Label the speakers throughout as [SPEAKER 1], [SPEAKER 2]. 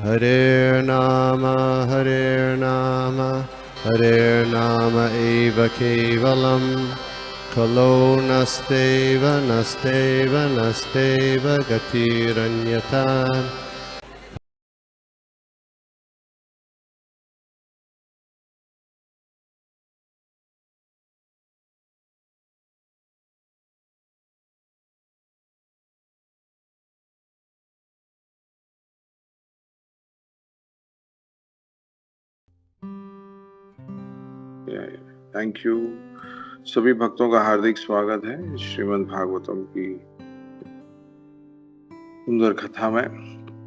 [SPEAKER 1] Hare Nama, Hare Nama eva kevalam, Kalo nasteva, nasteva, nasteva gatiranyata.
[SPEAKER 2] Thank you. सभी भक्तों का हार्दिक स्वागत है श्रीमद् भागवतम की सुंदर कथा में।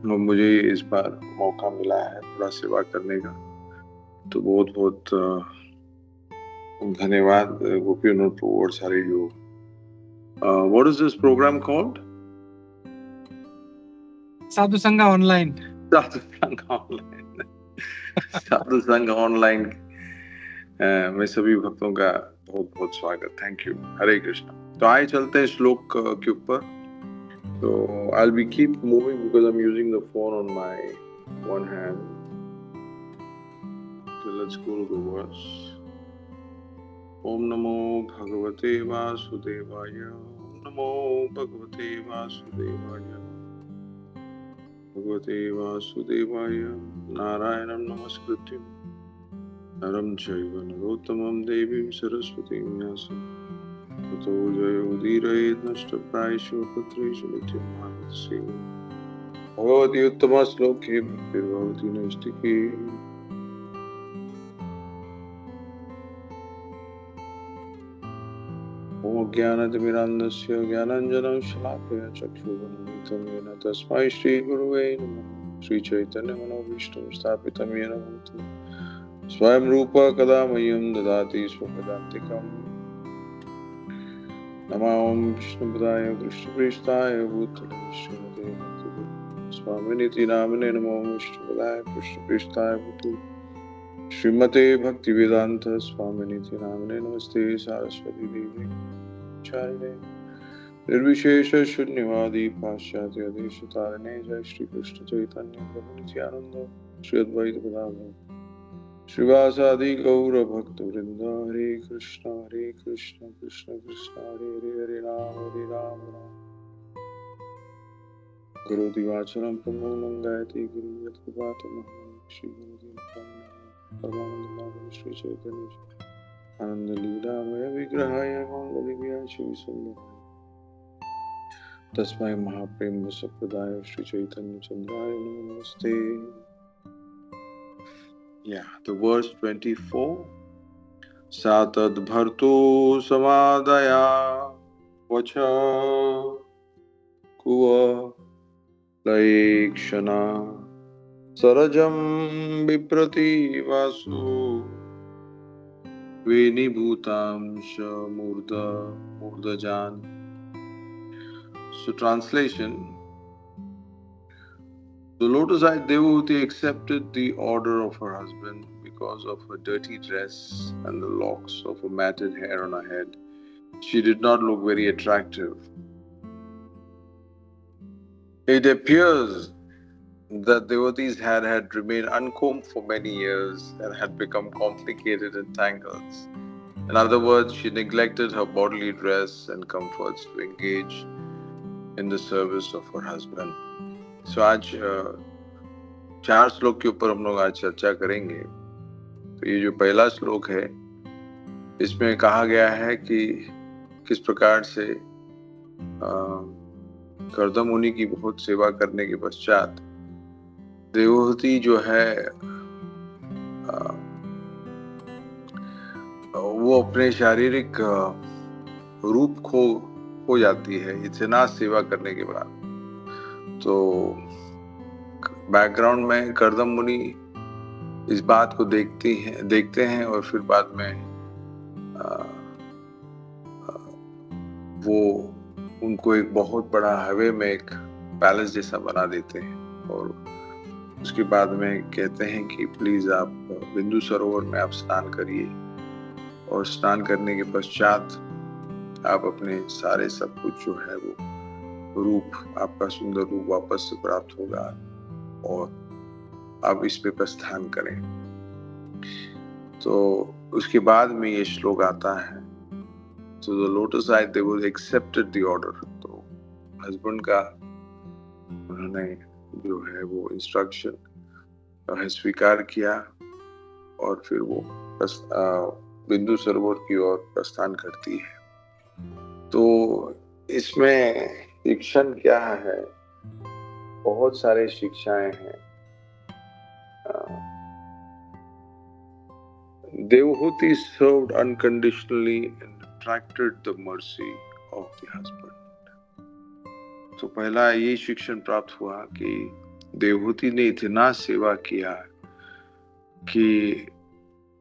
[SPEAKER 2] मुझे इस बार मौका मिला है थोड़ा सेवा करने का, तो बहुत बहुत धन्यवाद गोपी और सारे जो what is this program called?
[SPEAKER 3] Sadhu Sanga online.
[SPEAKER 2] Sadhu Sanga online. Sadhu Sanga online में सभी भक्तों का बहुत बहुत स्वागत। Thank you. हरे कृष्णा। तो आइए चलते हैं श्लोक के ऊपर। So I'll be keep moving because I'm using the phone on my one hand. So let's go to the verse. Om Namo Bhagavate Vasudevaya. Om Namo Bhagavate Vasudevaya. Bhagavate Vasudevaya. Narayanam Namaskrityam Naram Chaiva Narottamam Devim Saraswatim Vyasam Tato Jayo Udiraye Nashtaprayeshu Patreshu Nityam Bhagavad Seva Bhagwati उत्तम श्लोके भक्तिर्भवति नैष्टिकी। ओम ज्ञानतिमिरान्धस्य ज्ञानाञ्जनं शलाकया चक्षुरुन्मीलितं येन तस्मै श्रीगुरुवे नमः। श्रीचैतन्यमनोभीष्टं स्थापितं येन भूतले स्वयं रूप कदा मह्यं ददाति स्वपदान्तिकम्। नमो विष्णुपदाय कृष्णप्रेष्ठाय भूतले श्रीमते स्वामिनिति नामिने नमो विष्णुपदाय कृष्णप्रेष्ठाय भूतले श्रीमते भक्तिवेदांत स्वामिनिति नामिने नमस्ते सरस्वती देवी चारिणे निर्विशेष शून्यवादी पाश्चात्य देशतारिणे। जय श्री कृष्ण चैतन्य प्रभु नित्यानंद श्री अद्वैत गदाधर श्रीवासादि गौर भक्त वृंद। हरे कृष्ण कृष्ण कृष्ण हरे हरे, हरे राम राम करोति वाचनं पङ्गुं गायति गिरिं यत्कृपातमहं श्रीगुरुदेवं परमानन्दमाधवं श्री चैतन्य आनन्दलीलामय विग्रहाय मौलवीय श्रीसुन्दराय तस्मै महाप्रेम सप्रदाय श्री चैतन्य चन्द्राय नमस्ते। The verse 24. Satad bharto samadaya vacha kuva laikshana sarajam viprati vasu venibhutamsha murdajan. So translation: the lotus-eyed Devahuti accepted the order of her husband because of her dirty dress and the locks of her matted hair on her head. She did not look very attractive. It appears that Devati's hair had remained uncombed for many years and had become complicated and tangled. In other words, she neglected her bodily dress and comforts to engage in the service of her husband. So आज 4 श्लोक के ऊपर हम लोग आज चर्चा करेंगे। तो ये जो पहला श्लोक है, इसमें कहा गया है कि किस प्रकार से कर्दम मुनि की बहुत सेवा करने के पश्चात देवहूति जो है वो अपने शारीरिक रूप खो जाती है इतना सेवा करने के बाद। तो बैकग्राउंड में कर्दम मुनि इस बात को देखते हैं और फिर बाद में वो उनको एक बहुत बड़ा हवे में एक पैलेस जैसा बना देते हैं और उसके बाद में कहते हैं कि प्लीज आप बिंदु सरोवर में आप स्नान करिए और स्नान करने के पश्चात आप अपने सारे सब कुछ जो है वो रूप, आपका सुंदर रूप वापस से प्राप्त होगा और अब इस पे प्रस्थान करें। तो उसके बाद में ये श्लोक आता है, तो the lotus I they was accepted the order. तो हस्बैंड का उन्होंने जो है वो इंस्ट्रक्शन है स्वीकार किया और फिर वो बिंदु सरोवर की ओर प्रस्थान करती है। तो इसमें शिक्षण क्या है? बहुत सारे शिक्षाएं हैं। Devahuti served unconditionally and attracted the mercy of the husband. तो पहला ये शिक्षण प्राप्त हुआ कि देवहूति ने इतना सेवा किया कि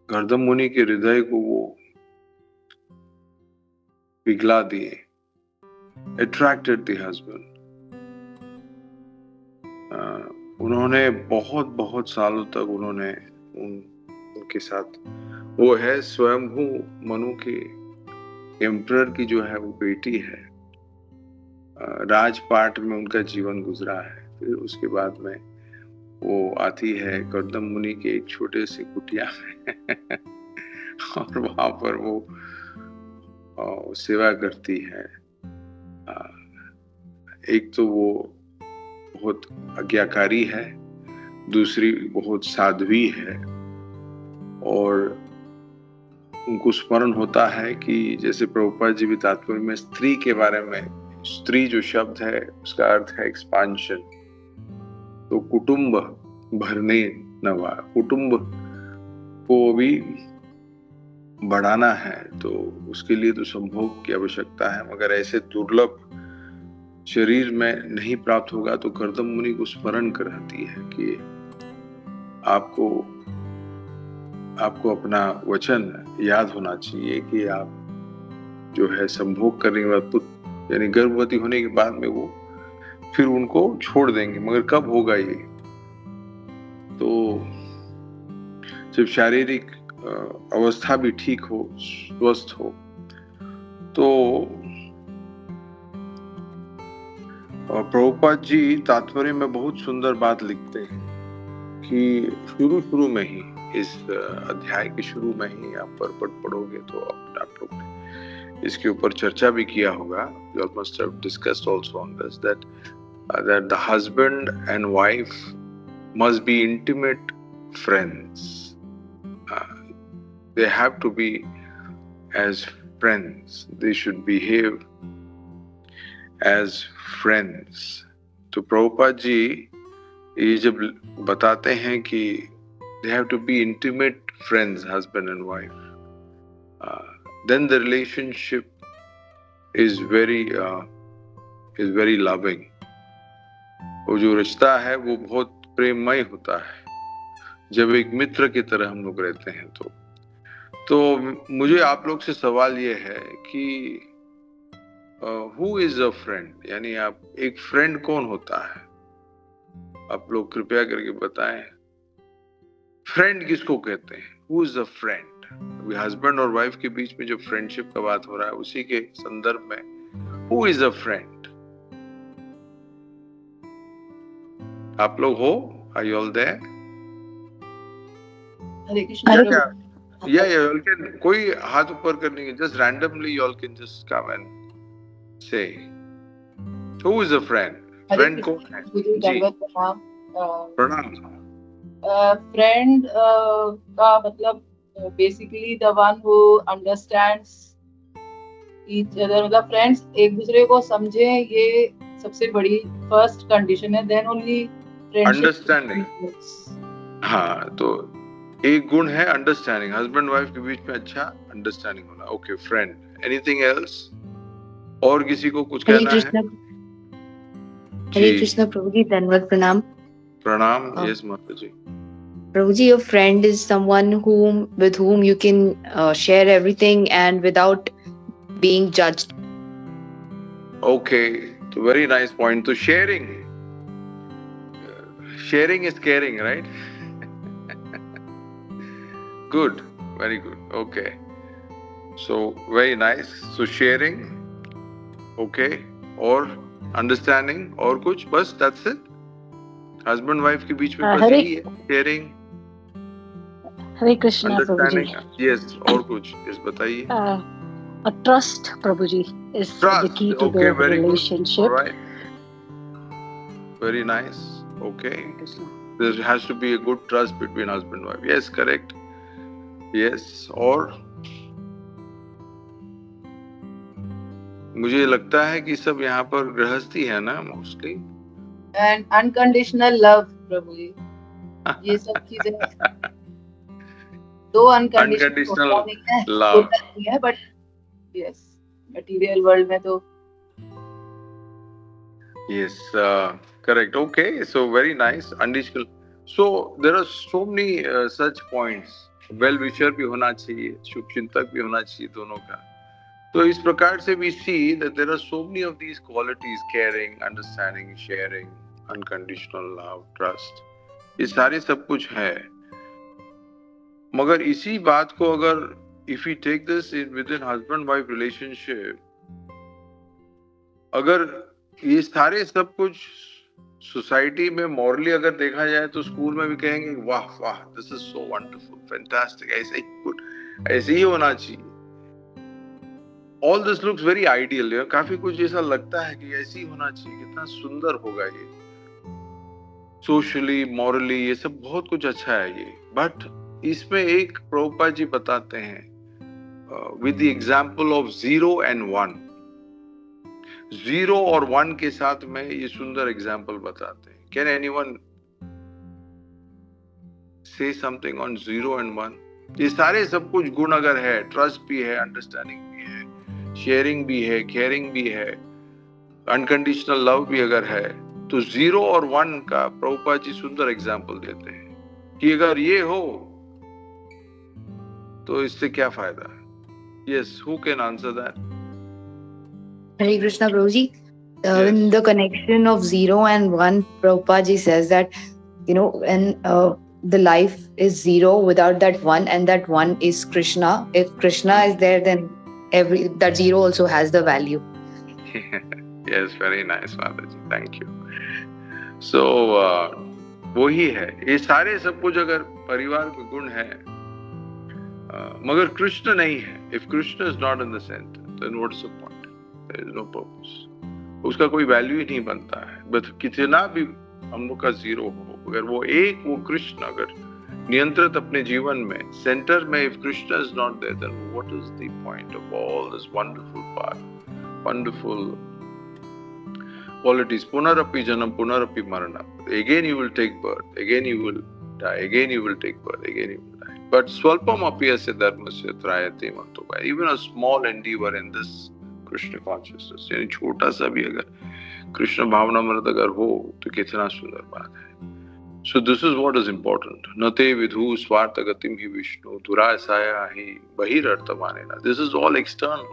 [SPEAKER 2] गर्दम मुनि के हृदय को वो पिघला दिए। Attracted the husband. उन्होंने बहुत सालों तक उन्होंने उनके साथ, वो है स्वयंभू मनु के एम्परर की जो है वो बेटी है, राजपाट में उनका जीवन गुजरा है। फिर उसके बाद में वो आती है गर्दम मुनि के एक छोटे से कुटिया में और वहां पर वो सेवा करती है। एक तो वो बहुत आज्ञाकारी है, दूसरी बहुत साध्वी है, और उनको स्मरण होता है कि जैसे प्रभुपाद जी भी तात्पर्य में स्त्री के बारे में, स्त्री जो शब्द है उसका अर्थ है एक्सपांशन। तो कुटुंब भरने नवा, कुटुंब को भी बढ़ाना है, तो उसके लिए तो संभोग की आवश्यकता है, मगर ऐसे दुर्लभ शरीर में नहीं प्राप्त होगा। तो गर्दम मुनि को स्मरण कराती है कि आपको अपना वचन याद होना चाहिए कि आप जो है संभोग करने के बाद, यानी गर्भवती होने के बाद में वो फिर उनको छोड़ देंगे, मगर कब होगा ये? तो जब शारीरिक अवस्था भी ठीक हो, स्वस्थ हो। तो प्रभुपाद जी तात्पर्य में बहुत सुंदर बात लिखते हैं कि शुरू में ही, इस अध्याय के शुरू में ही आप पर पढ़ोगे तो आप लोग ने इसके ऊपर चर्चा भी किया होगा। You must have discussed also on this that the husband and wife must be intimate friends. They have to be as friends. They should behave as friends. तो प्रभुपाद जी ये जब बताते हैं कि they have to be intimate friends, husband and wife, then the relationship is very loving. वो जो रिश्ता है वो बहुत प्रेममय होता है, जब एक मित्र की तरह हम लोग रहते हैं। तो मुझे आप लोग से सवाल ये है कि who is a friend, यानी आप एक फ्रेंड कौन होता है? आप लोग कृपया करके बताएं, फ्रेंड किसको कहते हैं? Who is a friend? अभी हस्बैंड और वाइफ के बीच में जो फ्रेंडशिप का बात हो रहा है उसी के संदर्भ में Who is a friend? आप लोग हो? Are you all there?
[SPEAKER 4] Hare Krishna.
[SPEAKER 2] Yeah, you all can, कोई हाथ ऊपर करने के, just randomly you all can just come and say Who is a friend? Friend कौन है? जी प्रणाम।
[SPEAKER 4] फ्रेंड का मतलब basically the one who understands each other, मतलब फ्रेंड्स एक दूसरे को समझे, ये सबसे बड़ी फर्स्ट कंडीशन है। Then only
[SPEAKER 2] understanding. हाँ, तो एक गुण है अंडरस्टैंडिंग, हस्बैंड वाइफ के बीच में अच्छा अंडरस्टैंडिंग होना। Okay, friend. Anything else? और किसी को कुछ कहना है?
[SPEAKER 5] हरे कृष्ण प्रभु जी, धन्यवाद, प्रणाम।
[SPEAKER 2] प्रणाम। यस माता जी।
[SPEAKER 5] प्रभु जी, your friend is someone with whom you can share everything and without being judged.
[SPEAKER 2] Okay, so very nice point. So sharing is caring, right? Good, very good. Okay, so very nice. So sharing, okay, और understanding, और कुछ? बस that's it. Husband wife के बीच में बस
[SPEAKER 6] हरे
[SPEAKER 2] यही है, शेयरिंग,
[SPEAKER 6] हरे कृष्णा प्रभु जी।
[SPEAKER 2] अंडरस्टैंडिंग। यस, और कुछ यस बताइए।
[SPEAKER 6] ट्रस्ट प्रभु जी is the
[SPEAKER 2] Trust.
[SPEAKER 6] key to
[SPEAKER 2] Okay,
[SPEAKER 6] the
[SPEAKER 2] very good.
[SPEAKER 6] relationship.
[SPEAKER 2] All right. Very nice. Okay.
[SPEAKER 6] Krishna.
[SPEAKER 2] There has to be a good trust between husband and wife. Yes, correct. Yes. और मुझे लगता है कि सब यहाँ पर गृहस्थी है ना मोस्टली।
[SPEAKER 4] एंड अनकंडीशनल लव प्रभु जी, ये सब चीजें दो अनकंडीशनल
[SPEAKER 2] लव
[SPEAKER 4] है, बट यस मटेरियल वर्ल्ड में तो
[SPEAKER 2] yes, correct. Okay, so very nice, unconditional. So there are so many such points. Well wisher भी होना चाहिए, शुभचिंतक भी होना चाहिए दोनों का। तो इस प्रकार से we see that there are so many of these qualities: caring, understanding, sharing, unconditional love, trust. ये सारे सब कुछ है। मगर इसी बात को अगर if we take this within husband-wife relationship, अगर ये सारे सब कुछ सोसाइटी में मॉरली अगर देखा जाए तो स्कूल में भी कहेंगे वाह वाह, this is so wonderful, fantastic, ऐसे ही गुड, ऐसे ही होना चाहिए। All this looks very ideal. काफी कुछ ऐसा लगता है कि ऐसे ही होना चाहिए, कितना सुंदर होगा ये, सोशली मॉरली ये सब बहुत कुछ अच्छा है ये। बट इसमें एक प्रभुपाद जी बताते हैं with the example of 0 and 1। 0 और 1 के साथ में ये सुंदर एग्जाम्पल बताते हैं। कैन एनीवन से समथिंग ऑन 0 and 1? ये सारे सब कुछ गुण अगर है, ट्रस्ट भी है, अंडरस्टैंडिंग भी है, शेयरिंग भी है, केयरिंग भी है, अनकंडीशनल लव भी अगर है, तो 0 और 1 का प्रभुपाद जी सुंदर एग्जाम्पल देते हैं कि अगर ये हो तो इससे क्या फायदा। Yes, who can answer that?
[SPEAKER 5] Hare Krishna Prabhuji.
[SPEAKER 2] Yes.
[SPEAKER 5] In the connection of 0 and 1, Prabhupada ji says that, when the life is 0 without that 1, and that 1 is Krishna. If Krishna is there, then that 0 also has the value.
[SPEAKER 2] Yes, very nice, Mataji. Thank you. So, वही है, ये सारे सब कुछ अगर परिवार के गुण है, मगर कृष्ण नहीं है, if Krishna is not in the center, then what is the point? There is no purpose. उसका कोई वैल्यू ही नहीं बनता है। बट कितना भी हम लोग का 0 हो, अगर वो एक वो कृष्ण अगर नियंत्रित अपने जीवन में सेंटर में, if Krishna is not there, then what is the point of all this wonderful part, wonderful qualities? Punarapi janam, punarapi marana. Again you will take birth, again you will die, again you will take birth, again you will die. But swalpam api asya dharmasya trayate mantoba. Even a small endeavor in this Krishna consciousness, यानी छोटा सा भी अगर कृष्ण भावना मृत अगर हो तो कितना सुंदर बात है। So this is what is important. नते विधु स्वार्थ गतिम ही विष्णु दुरासाया ही बहिर्थ मानेना। This is all external.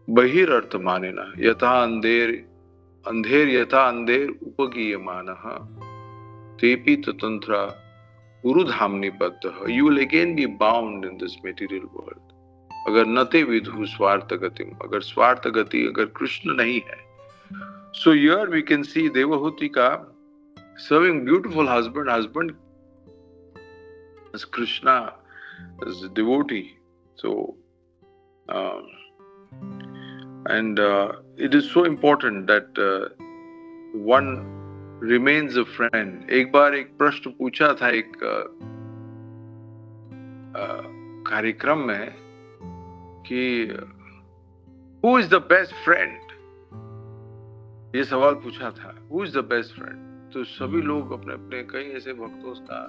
[SPEAKER 2] बहिर्थ मानेना यथा अंधेर यथा अंधेर उपगीयमानः तेपि ततंत्र गुरुधामनि बद्धः। You will again be bound in this material world. अगर नते विधु स्वार्थ गतिम, अगर स्वार्थ गति अगर कृष्ण नहीं है। So here we can see Devahuti का serving beautiful husband as Krishna as a devotee. So and it is so important that one remains a friend. एक बार एक प्रश्न पूछा था एक कार्यक्रम में कि who is the best friend, ये सवाल पूछा था, who is the best friend? तो सभी लोग अपने अपने कई ऐसे भक्तों का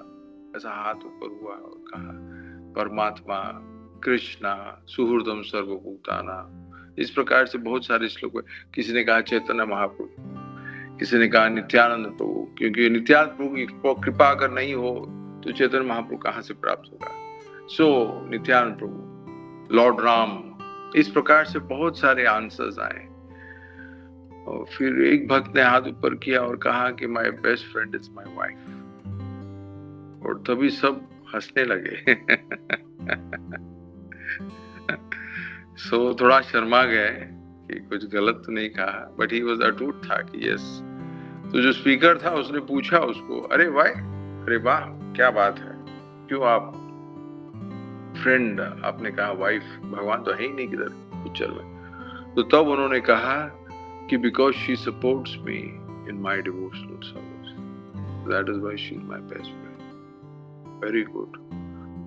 [SPEAKER 2] ऐसा हाथ ऊपर हुआ और कहा परमात्मा, कृष्णा, सुहृदम सर्वभूताना। इस प्रकार से बहुत सारे श्लोक है। किसी ने कहा चैतन्य महाप्रभु, किसी ने कहा नित्यानंद प्रभु, क्योंकि नित्यानंद प्रभु की कृपा अगर नहीं हो तो चैतन्य महाप्रभु कहाँ से प्राप्त होगा। सो नित्यानंद प्रभु, लॉर्ड राम, इस प्रकार से बहुत सारे आंसर्स आए। और फिर एक भक्त ने हाथ ऊपर किया और कहा कि my best friend is my wife. और तभी सब हंसने लगे। सो थोड़ा शर्मा गए कि कुछ गलत तो नहीं कहा, बट ही वाज अटूट था कि यस तो जो स्पीकर था उसने पूछा उसको, अरे भाई, अरे वाह, क्या बात है, क्यों आप फ्रेंड, आपने कहा वाइफ, भगवान तो है ही नहीं किधर पिक्चर में। तो तब उन्होंने कहा कि because she supports me in my devotional service, that is why she is my best friend. Very good.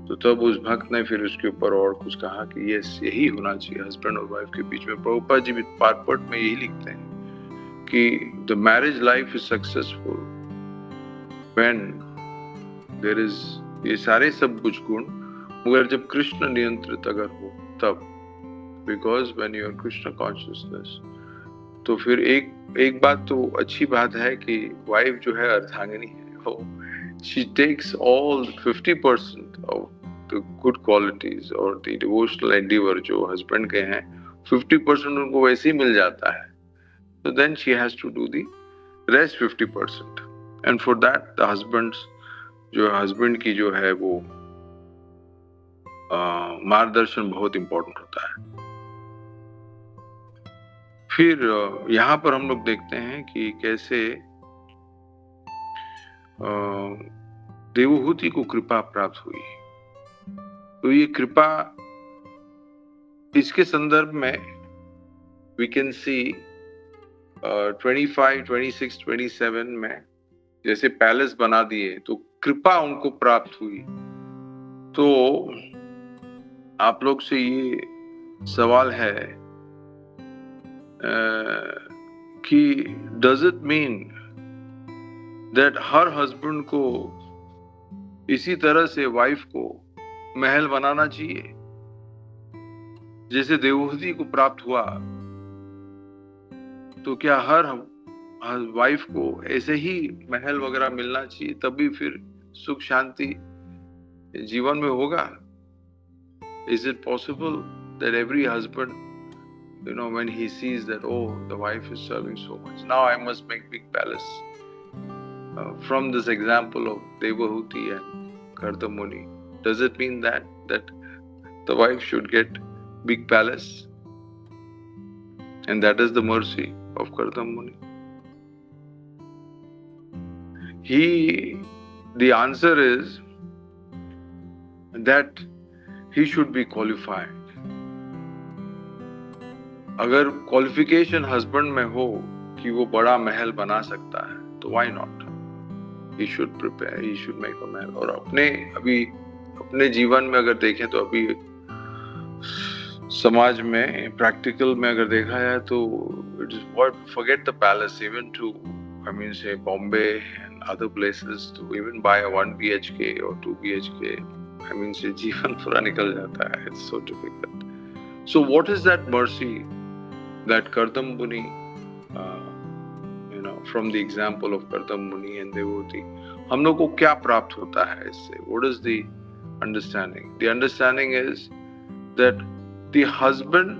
[SPEAKER 2] तो तब उस भक्त ने फिर उसके ऊपर और कुछ कहा कि यस, यही होना चाहिए हस्बैंड और वाइफ के बीच में। प्रभुपाद जी भी पार्ट में यही लिखते हैं कि the marriage life is successful when there is ये सारे सब कुछ गुण, मगर जब कृष्ण नियंत्रित अगर हो तब, because when you are Krishna consciousness. तो फिर एक बात तो अच्छी बात है कि वाइफ जो है अर्धांगिनी है, वो she takes all 50% of the good qualities और the devotional endeavor जो husband के हैं, 50% उनको वैसे ही मिल जाता है। So then she has to do the rest 50%, and for that the husband की जो है वो मार्गदर्शन बहुत इम्पोर्टेंट होता है। फिर यहाँ पर हम लोग देखते हैं कि कैसे देवहूति को कृपा प्राप्त हुई। तो ये कृपा, इसके संदर्भ में we can see 25, 26, 27 में जैसे पैलेस बना दिए तो कृपा उनको प्राप्त हुई। तो आप लोग से ये सवाल है कि does it mean that her husband को इसी तरह से वाइफ को महल बनाना चाहिए जैसे देवहूति को प्राप्त हुआ? तो क्या हर वाइफ को ऐसे ही महल वगैरह मिलना चाहिए तभी फिर सुख शांति जीवन में होगा? Is it possible that every husband, when he sees that, oh, the wife is serving so much, now I must make big palace? From this example of Devahuti and Kardam Muni, does it mean that the wife should get big palace? And that is the mercy of Kardam Muni. The answer is that he should be qualified. अगर qualification husband में हो कि वो बड़ा महल बना सकता है तो why not? He should prepare, he should make a mahal. और अपने जीवन में अगर देखें तो अभी समाज में प्रैक्टिकल में अगर देखा जाए तो it is what, forget the palace, even to say Bombay and other places, to even buy a 1 BHK or 2 BHK, say जीवन पूरा निकल जाता है. It's so difficult. So what is that mercy that Kardam Muni, from the example of Kardam Muni and Devahuti, हम लोग को क्या प्राप्त होता है इससे? What is the understanding? The understanding is that the husband,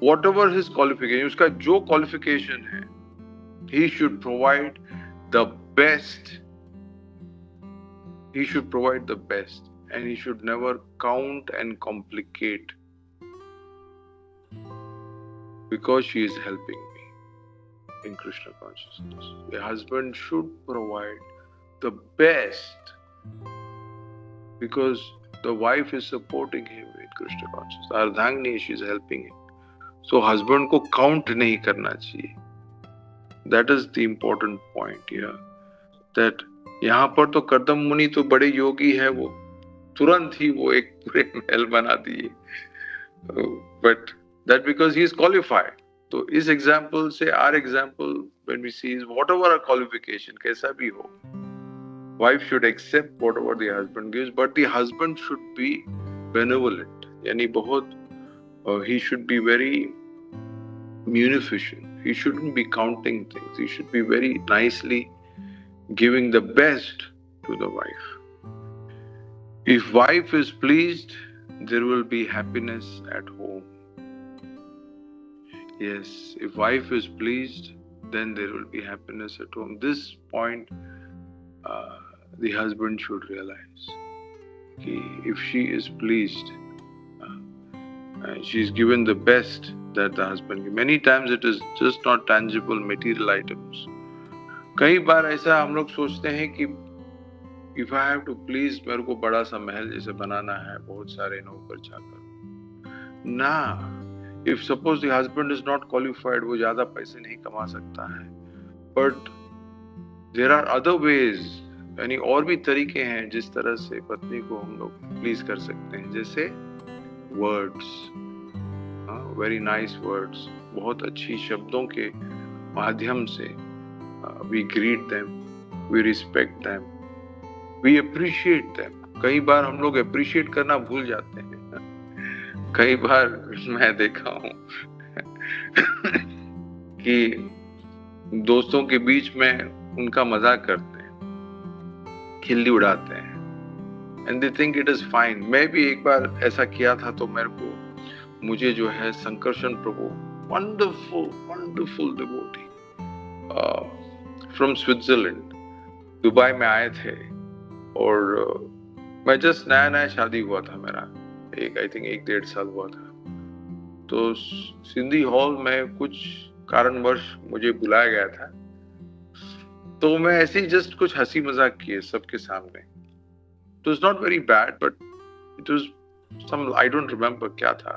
[SPEAKER 2] whatever his qualification, उसका जो qualification है, he should provide the best. He should provide the best, and he should never count and complicate, because she is helping me in Krishna consciousness. The husband should provide the best because the wife is supporting him in Krishna consciousness. Ardhangni, she is helping him. So husband को count नहीं करना चाहिए. That is the important point here. That यहाँ पर तो कर्दम मुनि तो बड़े योगी है, वो तुरंत ही वो एक पूरे महल बना दिए. But that because he is qualified. तो इस example से our example when we see is whatever our qualification कैसा भी हो, wife should accept whatever the husband gives, but the husband should be benevolent. यानी बहुत he should be very munificent. He shouldn't be counting things. He should be very nicely giving the best to the wife. If wife is pleased, there will be happiness at home. Yes, if wife is pleased, then there will be happiness at home. This point the husband should realize. If she is pleased, she is given the best that the husband gives. Many times it is just not tangible material items. कई बार ऐसा हम लोग सोचते हैं कि if I have to please, मेरे को बड़ा सा महल जैसे बनाना है, बहुत सारे नौकर चाकर ना। If suppose the husband is not qualified, वो ज्यादा पैसे नहीं कमा सकता है, but there are other ways, यानी और भी तरीके हैं जिस तरह से पत्नी को हम लोग प्लीज कर सकते हैं, जैसे वर्ड्स, वेरी नाइस वर्ड्स, बहुत अच्छी शब्दों के माध्यम से we greet them, we respect them, we appreciate them. कई बार हम लोग अप्रिशिएट करना भूल जाते हैं। कई बार मैं देखा हूं कि दोस्तों के बीच में उनका मजाक करते हैं, खिल्ली उड़ाते हैं, and they think it is fine. मैं भी एक बार ऐसा किया था, तो मुझे जो है Sankarshan Prabhu, wonderful devotee from Switzerland, Dubai में आए थे, और मैं जस्ट नया शादी हुआ था मेरा, आई थिंक 1-1.5 साल हुआ था। तो सिंधी हॉल में कुछ कारणवश मुझे बुलाया गया था, तो मैं ऐसे ही जस्ट कुछ हंसी मजाक किए सबके सामने। It was not very bad, but it was some, I don't remember क्या था।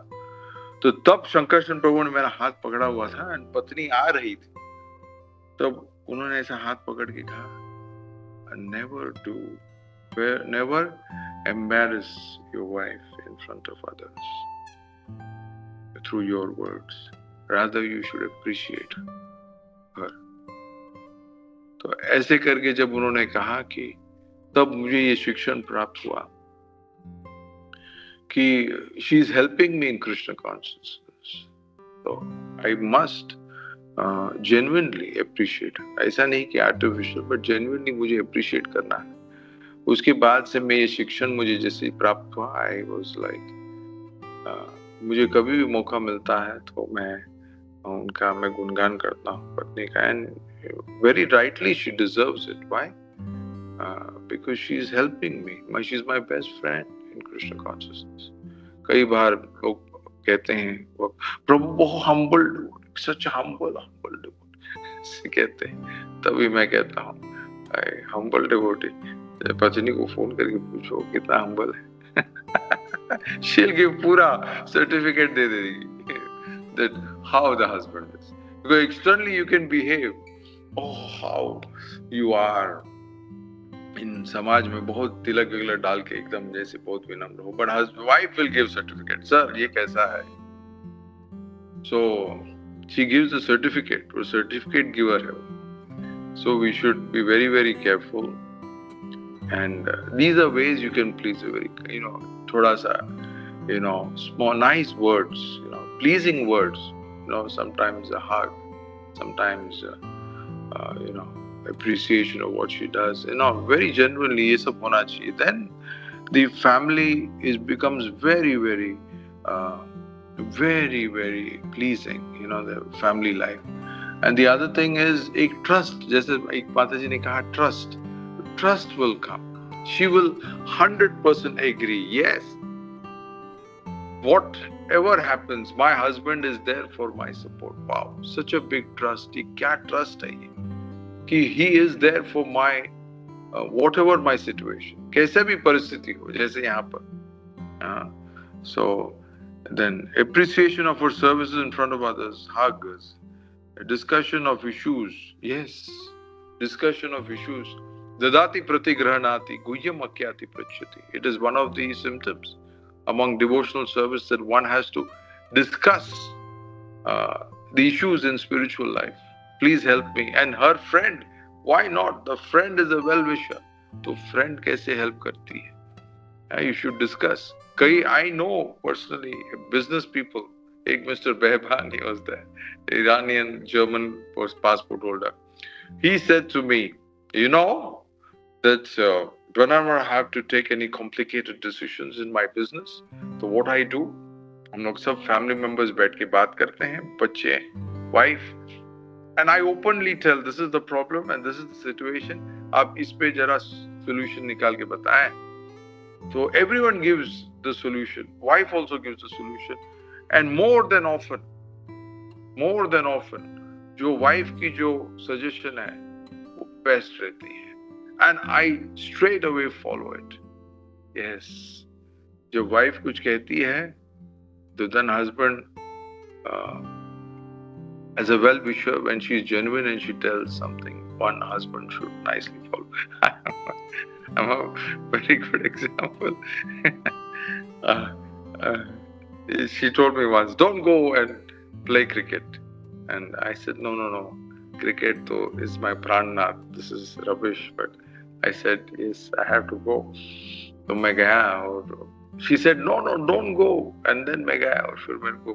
[SPEAKER 2] तो तब शंकरशन प्रभु ने मेरा हाथ पकड़ा हुआ था, एंड पत्नी आ रही थी, तब उन्होंने ऐसा हाथ पकड़ के कहा, never embarrass your wife in front of others through your words, rather you should appreciate her. तो ऐसे करके जब उन्होंने कहा, कि तब मुझे ये शिक्षण प्राप्त हुआ कि she is helping me in Krishna consciousness, so I must genuinely appreciate her. ऐसा नहीं कि artificial, but genuinely मुझे appreciate करना है। उसके बाद से मैं ये शिक्षण मुझे जैसे प्राप्त हुआ, आई वॉज लाइक, मुझे कभी भी मौका मिलता है तो मैं गुणगान करता हूँ पत्नी का, and very rightly she deserves it. Why? Because she is helping me, she is my best friend in Krishna consciousness. कई बार लोग कहते हैं प्रभु बहुत हम्बल डिवोटी, सच हम्बल डिवोटी कहते हैं, तभी मैं कहता हूँ हम्बल डिवोटी, पत्नी को फोन करके पूछो कितना हम्बल है। she'll give पूरा सर्टिफिकेट दे देगी that how the husband is, because externally you can behave, oh how you are in समाज में बहुत तिलक विलक डाल के एकदम जैसे बहुत विनम्र हो, but wife will give certificate, sir ये कैसा है, so she gives the certificate, वो certificate giver है। So we should be very very careful, and these are ways you can please a very, thoda sa, small nice words, pleasing words, sometimes a hug, sometimes appreciation of what she does, very genuinely ye sab hona chahiye. Then the family becomes very very very very pleasing, the family life. And the other thing is ek trust, jaise ek Mataji ne kaha, trust will come. She will 100% agree, yes, whatever happens, my husband is there for my support. Wow, such a big trust. Ye kya trust hai ye, ki he is there for my whatever my situation, kaise bhi paristhiti ho, jaise yahan par. So then appreciation of her services in front of others, hugs, a discussion of issues, yes, discussion of issues. Dadati pratigrahanati guhyam akyati prachyati. It is one of the symptoms among devotional service that one has to discuss the issues in spiritual life. Please help me. And her friend, why not? The friend is a well-wisher. So friend kaise help karti hai? You should discuss. I know personally business people. Ek Mr. Behbani was there, Iranian German passport holder. He said to me, that whenever I have to take any complicated decisions in my business, so what I do, हम लोग सब family members बैठ के बात करते हैं, बच्चे, wife, and I openly tell this is the problem and this is the situation. आप इस पे जरा solution निकाल के बताएं. So everyone gives the solution. Wife also gives the solution, and more than often, जो wife की जो suggestion है, बेस्ट रहती है, and I straight away follow it. Yes, जब वाइफ कुछ कहती है तो then husband as a well-wisher, when she is genuine and she tells something, one husband should nicely follow. I'm a very good example. uh, uh, she told me once, don't go and play cricket. And I said, no. Cricket though is my pranath. This is rubbish. But I said, yes, I have to go. So मैं गया और she said, no, don't go. And then मैं गया और फिर मेरे को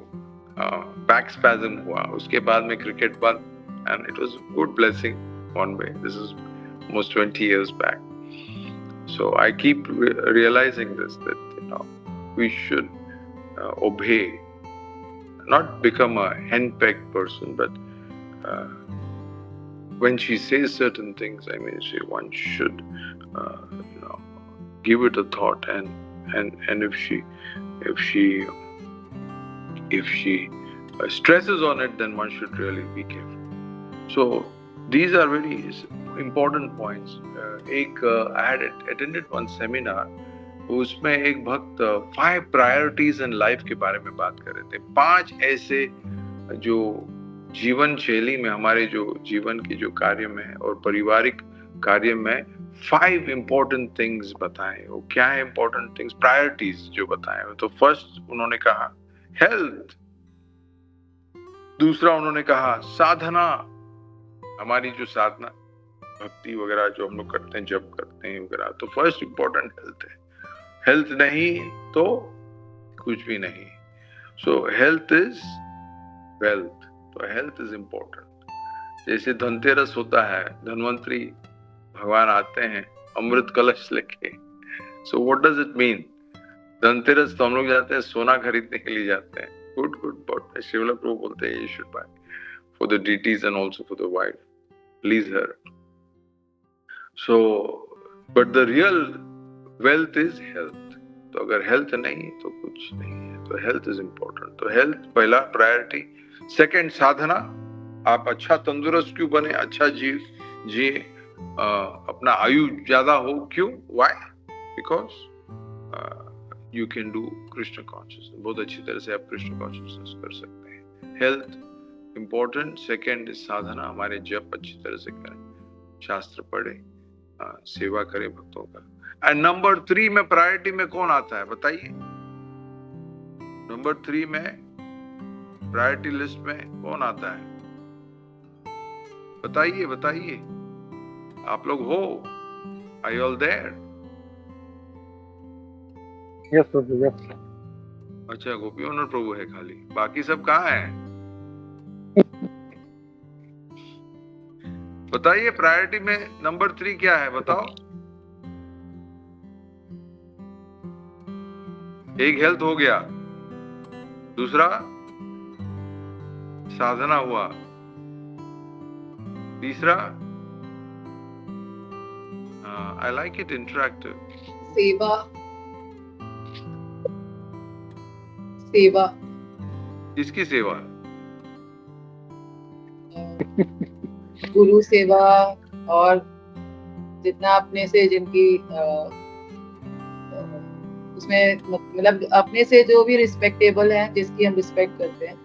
[SPEAKER 2] back spasm हुआ. उसके बाद में क्रिकेट बंद. And it was a good blessing one way. This is almost 20 years back. So I keep realizing this, that we should obey, not become a henpecked person, but when she says certain things, I mean, one should give it a thought, and if she stresses on it, then one should really be careful. So these are very important points. I had attended one seminar. उसमें एक भक्त 5 priorities in life के बारे में बात कर रहे थे. 5 ऐसे जो जीवन शैली में, हमारे जो जीवन के जो कार्य में और पारिवारिक कार्य में 5 important things बताएं. वो क्या है important things, priorities जो बताएं. तो फर्स्ट उन्होंने कहा हेल्थ, दूसरा उन्होंने कहा साधना, हमारी जो साधना भक्ति वगैरह जो हम लोग करते हैं, जप करते हैं वगैरह, तो फर्स्ट इंपॉर्टेंट हेल्थ है. हेल्थ नहीं तो कुछ भी नहीं. सो हेल्थ इज वेल्थ. तो हेल्थ इज इंपॉर्टेंट. जैसे धनतेरस होता है, धनवंतरी भगवान आते हैं अमृत कलश लेके. So what does it mean? Dhanteras तो हम लोग जाते हैं सोना खरीदने के लिए जाते हैं. गुड बट शिवला प्रभु बोलते हैं you should buy for the deities and also for the wife, please her. So but the real wealth is health. तो अगर हेल्थ नहीं तो कुछ नहीं है. तो हेल्थ इज इम्पोर्टेंट. तो हेल्थ पहला प्रायोरिटी. सेकंड साधना. आप अच्छा तंदुरुस्त क्यों बने, अच्छा जिए, अपना आयु ज्यादा हो. क्यों? Why? Because you can do Krishna consciousness. बहुत अच्छी तरह से आप कृष्ण कॉन्शियसनेस कर सकते हैं. Health important. सेकेंड इज साधना. हमारे जप अच्छी तरह से करें, शास्त्र पढ़े, सेवा करें भक्तों का. एंड नंबर 3 में प्रायोरिटी में कौन आता है बताइए? नंबर 3 में प्रायोरिटी लिस्ट में कौन आता है? बताइए. आप लोग हो? Are you all there?
[SPEAKER 3] Yes Prabhu, yes.
[SPEAKER 2] अच्छा, गोपी ओनर प्रभु है खाली, बाकी सब कहाँ हैं? बताइए प्रायोरिटी में नंबर 3 क्या है? बताओ. एक हेल्थ हो गया, दूसरा साधना हुआ, तीसरा आई लाइक इट इंटरैक्टिव.
[SPEAKER 4] सेवा.
[SPEAKER 2] किसकी सेवा?
[SPEAKER 4] गुरु सेवा, और जितना अपने से जिनकी उसमें मतलब अपने से जो भी रिस्पेक्टेबल है, जिसकी हम रिस्पेक्ट करते हैं,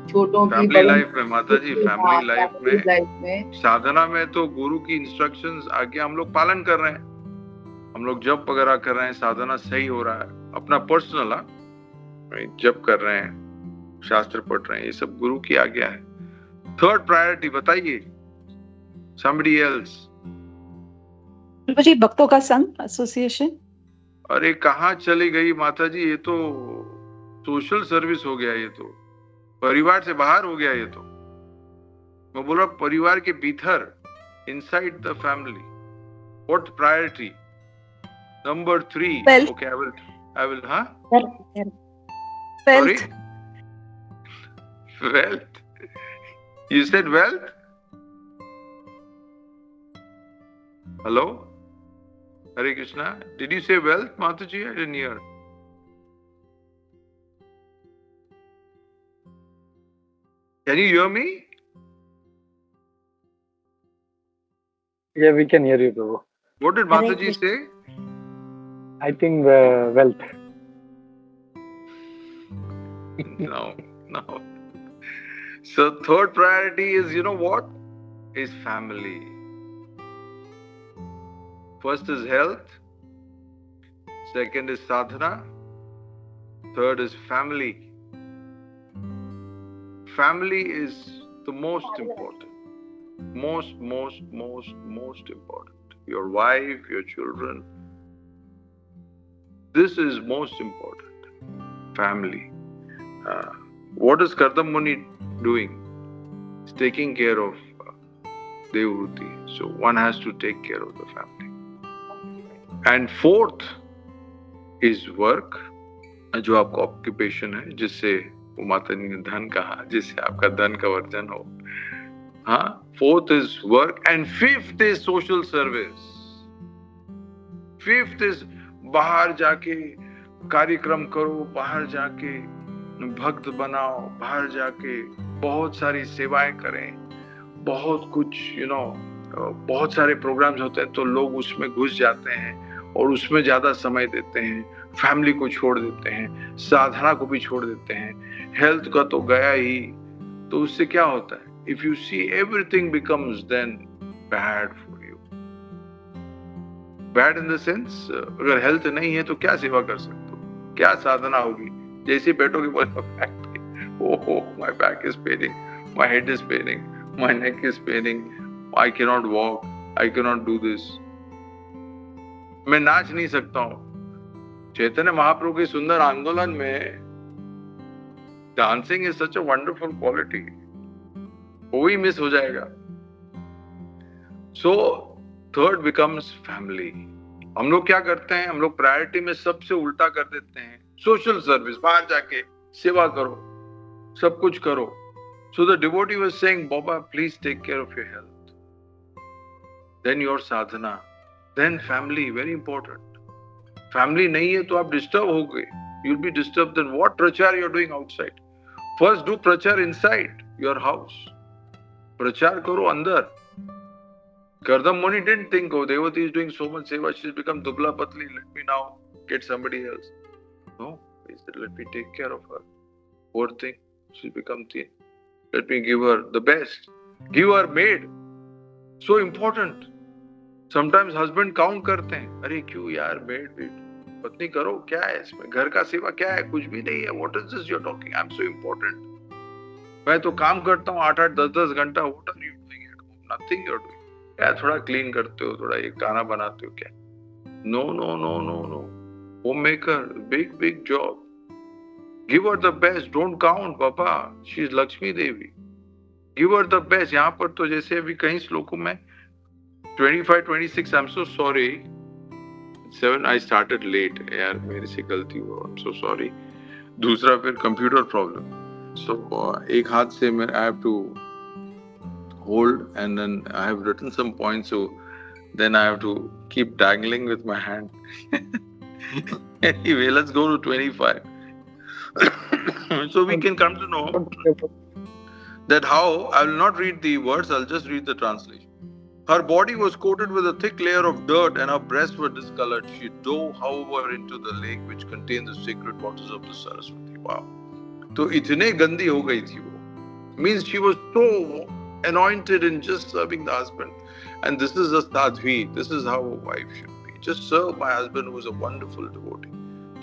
[SPEAKER 4] छोटों की.
[SPEAKER 2] फैमिली लाइफ में माता जी, फैमिली लाइफ में साधना में तो गुरु की इंस्ट्रक्शंस आगे हम लोग पालन कर रहे हैं. हम लोग जप वगैरह कर रहे हैं, साधना सही हो रहा है. अपना पर्सनल जप कर रहे हैं, शास्त्र पढ़ रहे हैं, ये सब गुरु की आज्ञा है. थर्ड प्रायोरिटी बताइए. somebody else.
[SPEAKER 7] जी, भक्तों का संघ एसोसिएशन.
[SPEAKER 2] अरे कहाँ चली गई माता जी? ये तो सोशल सर्विस हो गया, ये तो परिवार से बाहर हो गया. ये तो मैं बोल रहा परिवार के भीतर, inside the family. What priority? Number 3. Okay, I will.
[SPEAKER 7] Wealth.
[SPEAKER 2] Sorry? Wealth. You said wealth? Hello? Hare Krishna. Did you say wealth, Mataji? I didn't hear. Can you hear me?
[SPEAKER 3] Yeah, we can hear you, Prabhu.
[SPEAKER 2] What did
[SPEAKER 6] Hare
[SPEAKER 2] Mataji
[SPEAKER 6] Krishna.
[SPEAKER 2] say?
[SPEAKER 3] I think wealth.
[SPEAKER 2] No. So third priority is, you know what? Is family. First is health. Second is sadhana. Third is family. Family is the most important. Most important. Your wife, your children. This is most important. Family. What is Kardam Muni doing? He's taking care of Devhuti. So one has to take care of the family. And fourth is work. जो आपका occupation है, जिससे वो माता ने धन कहा, जिससे आपका धन का वर्जन हो. हाँ. Fourth is work and fifth is social service. Fifth is बाहर जाके कार्यक्रम करो, बाहर जाके भक्त बनाओ, बाहर जाके बहुत सारी सेवाएं करें, बहुत कुछ बहुत सारे प्रोग्राम्स होते हैं तो लोग उसमें घुस जाते हैं और उसमें ज्यादा समय देते हैं, फैमिली को छोड़ देते हैं, साधना को भी छोड़ देते हैं, हेल्थ का तो गया ही. तो उससे क्या होता है? If you see, everything becomes then bad for you. Bad in the sense, अगर हेल्थ नहीं है तो क्या सेवा कर सकते हो, क्या साधना होगी? जैसे बैठोगे बोले oh, my back is paining, my head is paining, my neck is paining, I cannot walk, I cannot do this. मैं नाच नहीं सकता हूँ. चैतन्य महाप्रभु के सुंदर आंदोलन में dancing is such a wonderful quality. वो ही मिस हो जाएगा. So third becomes family. हम लोग क्या करते हैं? हम लोग प्रायोरिटी में सबसे उल्टा कर देते हैं. सोशल सर्विस, बाहर जाके सेवा करो, सब कुछ करो. So the devotee was saying, बाबा please take care of your health, then your sadhana, then family. Very important. Family नहीं है तो आप डिस्टर्ब हो गए. You will be disturb. Then what प्रचार you are doing outside? First do प्रचार inside your house. प्रचार करो अंदर. Kardam Muni didn't think, oh, Devhuti is doing so much seva, she's become dubla patli, let me now get somebody else. No, he said, let me take care of her. Poor thing, she's become thin. Let me give her the best. Give her maid. So important. Sometimes husband count करते हैं, अरे क्यों यार maid, पत्नी करो, क्या है इसमें, घर का सेवा क्या है, कुछ भी नहीं है. What is this you're talking? I'm so important. मैं तो काम करता हूँ 8-8, 10-10 घंटा. What are you doing at home? Nothing you're doing. क्या थोड़ा क्लीन करते हो, थोड़ा ये खाना बनाते हो क्या? No. Home maker, big job. Give her the best. Don't count papa, she is Lakshmi Devi. Give her the best. यहाँ पर तो जैसे अभी कई श्लोकों में 25-26, I am so sorry 7 I started late. यार मेरे से गलती हुआ, आई एम सो सॉरी. दूसरा फिर कंप्यूटर प्रॉब्लम. सो एक हाथ से मैं I have to hold, and then I have written some points, so then I have to keep dangling with my hand. Anyway, let's go to 25. So we can come to know that how, I will not read the words, I'll just read the translation. Her body was coated with a thick layer of dirt and her breasts were discolored. She dove, however, into the lake which contained the sacred waters of the Saraswati. Wow. तो इतने गंदी हो गई थी वो. Means she was so anointed in just serving the husband. And this is a sadhvi. This is how a wife should be. Just serve my husband who is a wonderful devotee.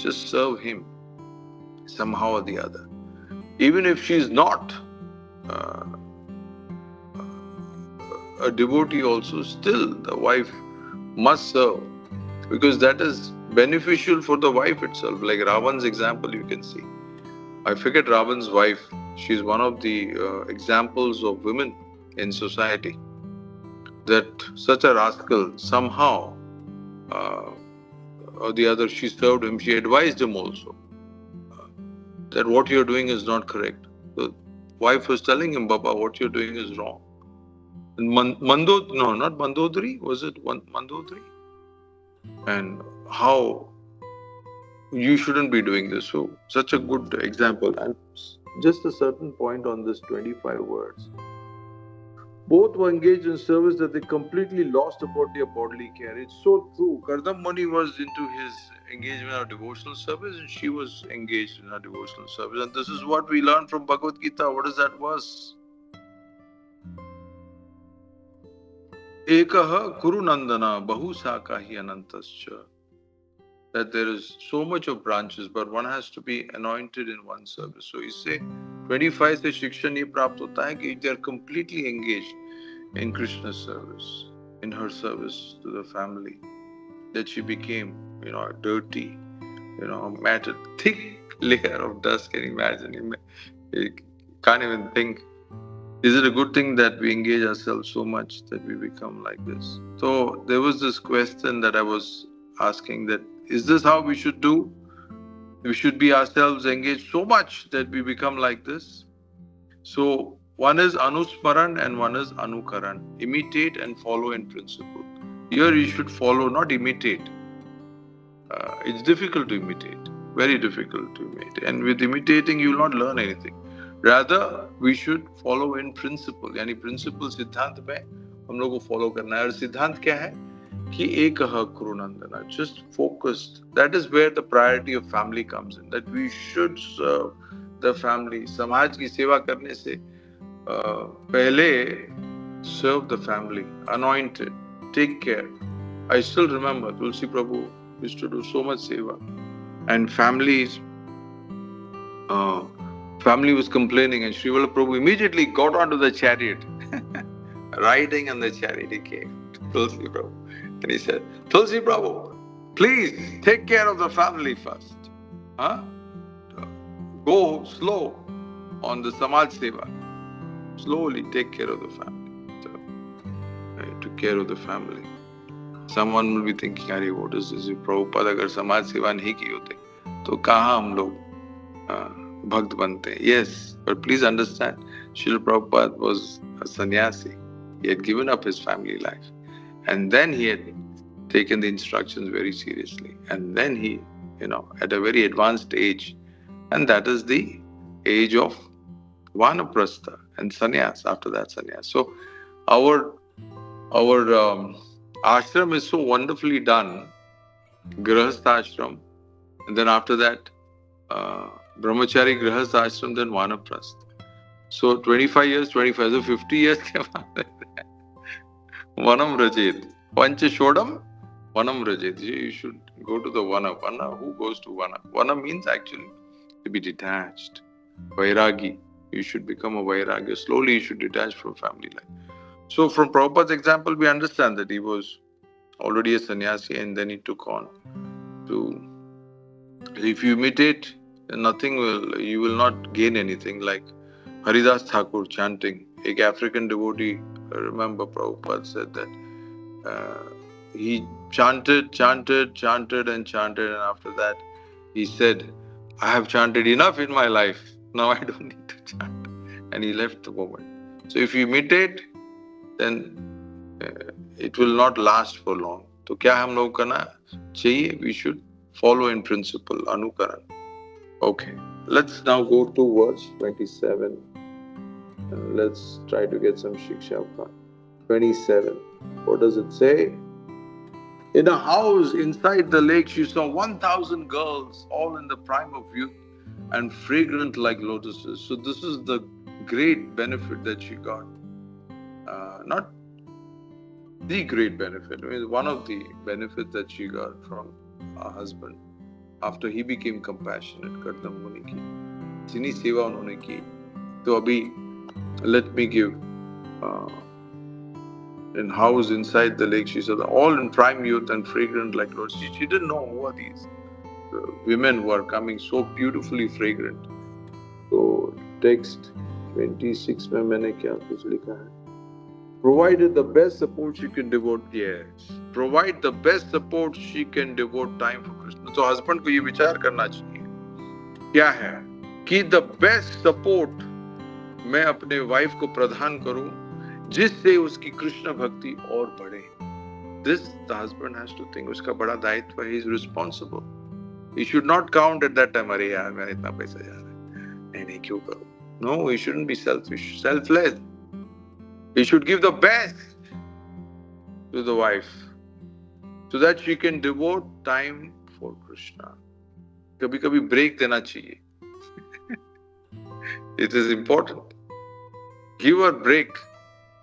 [SPEAKER 2] Just serve him somehow or the other. Even if she is not a devotee also, still the wife must serve, because that is beneficial for the wife itself. Like Ravan's example you can see. I forget Ravan's wife. She's one of the examples of women in society. That such a rascal, somehow or the other, she served him. She advised him also that what you're doing is not correct. The wife was telling him, Baba, what you're doing is wrong. And not Mandodari, was it Mandodari? And how you shouldn't be doing this. So, such a good example. And just a certain point on this 25 words. both were engaged in service that they completely lost about their bodily care. It's so true. Kardam Muni was into his engagement of devotional service and she was engaged in her devotional service. And this is what we learn from Bhagavad Gita. What is that verse? Ekaha Kuru Nandana Bahu Sakahi Anantascha. That there is so much of branches, but one has to be anointed in one service. So you say 25 से शिक्षा नहीं प्राप्त होता है कि they are completely engaged in Krishna's service, in her service to the family, that she became, dirty, matted, thick layer of dust. Can you imagine? You can't even think. Is it a good thing that we engage ourselves so much that we become like this? So there was this question that I was asking, that is this how we should do? We should be ourselves engaged so much that we become like this. So one is Anusmaran and one is Anukaran. Imitate and follow in principle. Here you should follow, not imitate. It's difficult to imitate. Very difficult to imitate. And with imitating, you will not learn anything. Rather, we should follow in principle. यानी principle सिद्धांत में हम लोग को follow करना है. और सिद्धांत क्या है? कि एकह कुरुनंदना, just focused. That is where the priority of family comes in. That we should serve the family. समाज की सेवा करने से पहले serve the family, anointed, take care. I still remember Tulsi Prabhu used to do so much seva, and family was complaining, and Srivala Prabhu immediately got onto the chariot, riding on the chariot. He came to Tulsi Prabhu and he said, Tulsi Prabhu, please take care of the family first. Go slow on the Samaj Seva. Slowly take care of the family. So, I took care of the family. Someone will be thinking, Ari, what is this? If Prabhupada agar Samaj Seva nahi ki hote, to kahan hum log bhakt bante? Yes, but please understand, Srila Prabhupada was a sannyasi. He had given up his family life. And then he had taken the instructions very seriously. And then he, at a very advanced age, and that is the age of Vanaprastha and sannyas, after that sannyas. So our ashram is so wonderfully done, grahastha ashram, and then after that brahmachari grahastha ashram, then Vanaprastha. So 25 years, so 50 years Vanam Rajet. Pancha Shodam, Vanam Rajet. You should go to the Vana. Vana, who goes to Vana? Vana means actually to be detached. Vairagi. You should become a Vairagi. Slowly you should detach from family life. So from Prabhupada's example, we understand that he was already a sannyasi and then he took on to... If you imitate, you will not gain anything. Like Haridas Thakur chanting. An African devotee, I remember Prabhupada said that he chanted, and after that he said, I have chanted enough in my life. Now I don't need to chant. And he left the moment. So if you imitate, then it will not last for long. So kya hum log karna chahiye? We should follow in principle, Anukaran. Okay, let's now go to verse 27. And let's try to get some shiksha from 27. What does it say? In a house inside the lake, she saw 1,000 girls, all in the prime of youth and fragrant like lotuses. So this is the great benefit that she got. Not the great benefit. I mean, one of the benefits that she got from her husband after he became compassionate. Kardam Muni ki jitni seva unhone ki. So abhi let me give in house inside the lake, she said, all in prime youth and fragrant like lotus. She didn't know who are these women who are coming so beautifully fragrant. So text 26 में मैंने क्या कुछ लिखा है? Provided the best support she can devote, yes. Provide the best support she can devote time for Krishna. तो husband को ये विचार करना चाहिए. क्या है? कि the best support मैं अपने वाइफ को प्रदान करूं जिससे उसकी कृष्ण भक्ति और बढ़े. This the husband has to think. उसका बड़ा दायित्व है. He is responsible. He should not count at that time. अरे यार मेरा इतना पैसा जा रहा है. नहीं क्यों करूं? No, he shouldn't be selfish, selfless. He should give the best to the wife so that she can devote time for Krishna. कभी कभी break देना चाहिए. It is important. Give her break.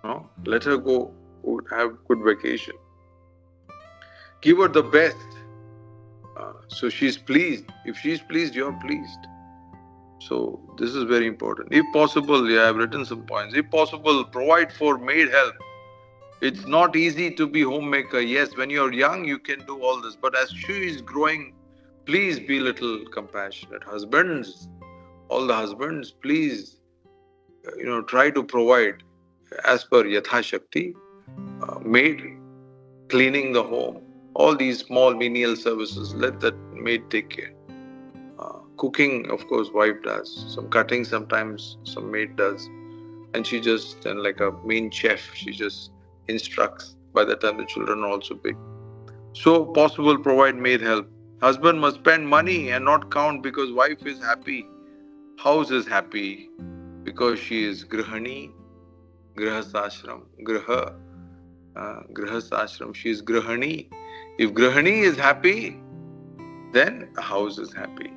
[SPEAKER 2] No? Let her go have good vacation. Give her the best. So she's pleased. If she's pleased, you're pleased. So this is very important. If possible, yeah, I've written some points. If possible, provide for maid help. It's not easy to be homemaker. Yes, when you're young, you can do all this. But as she is growing, please be little compassionate. Husbands, all the husbands, please, try to provide as per Yatha Shakti, maid, cleaning the home, all these small menial services, let that maid take care. Cooking, of course, wife does. Some cutting sometimes some maid does. And she just, and like a main chef, she just instructs by the time the children are also big. So possible, provide maid help. Husband must spend money and not count because wife is happy. House is happy because she is grihani, grihasashram, grihasashram, she is grihani. If grihani is happy, then the house is happy.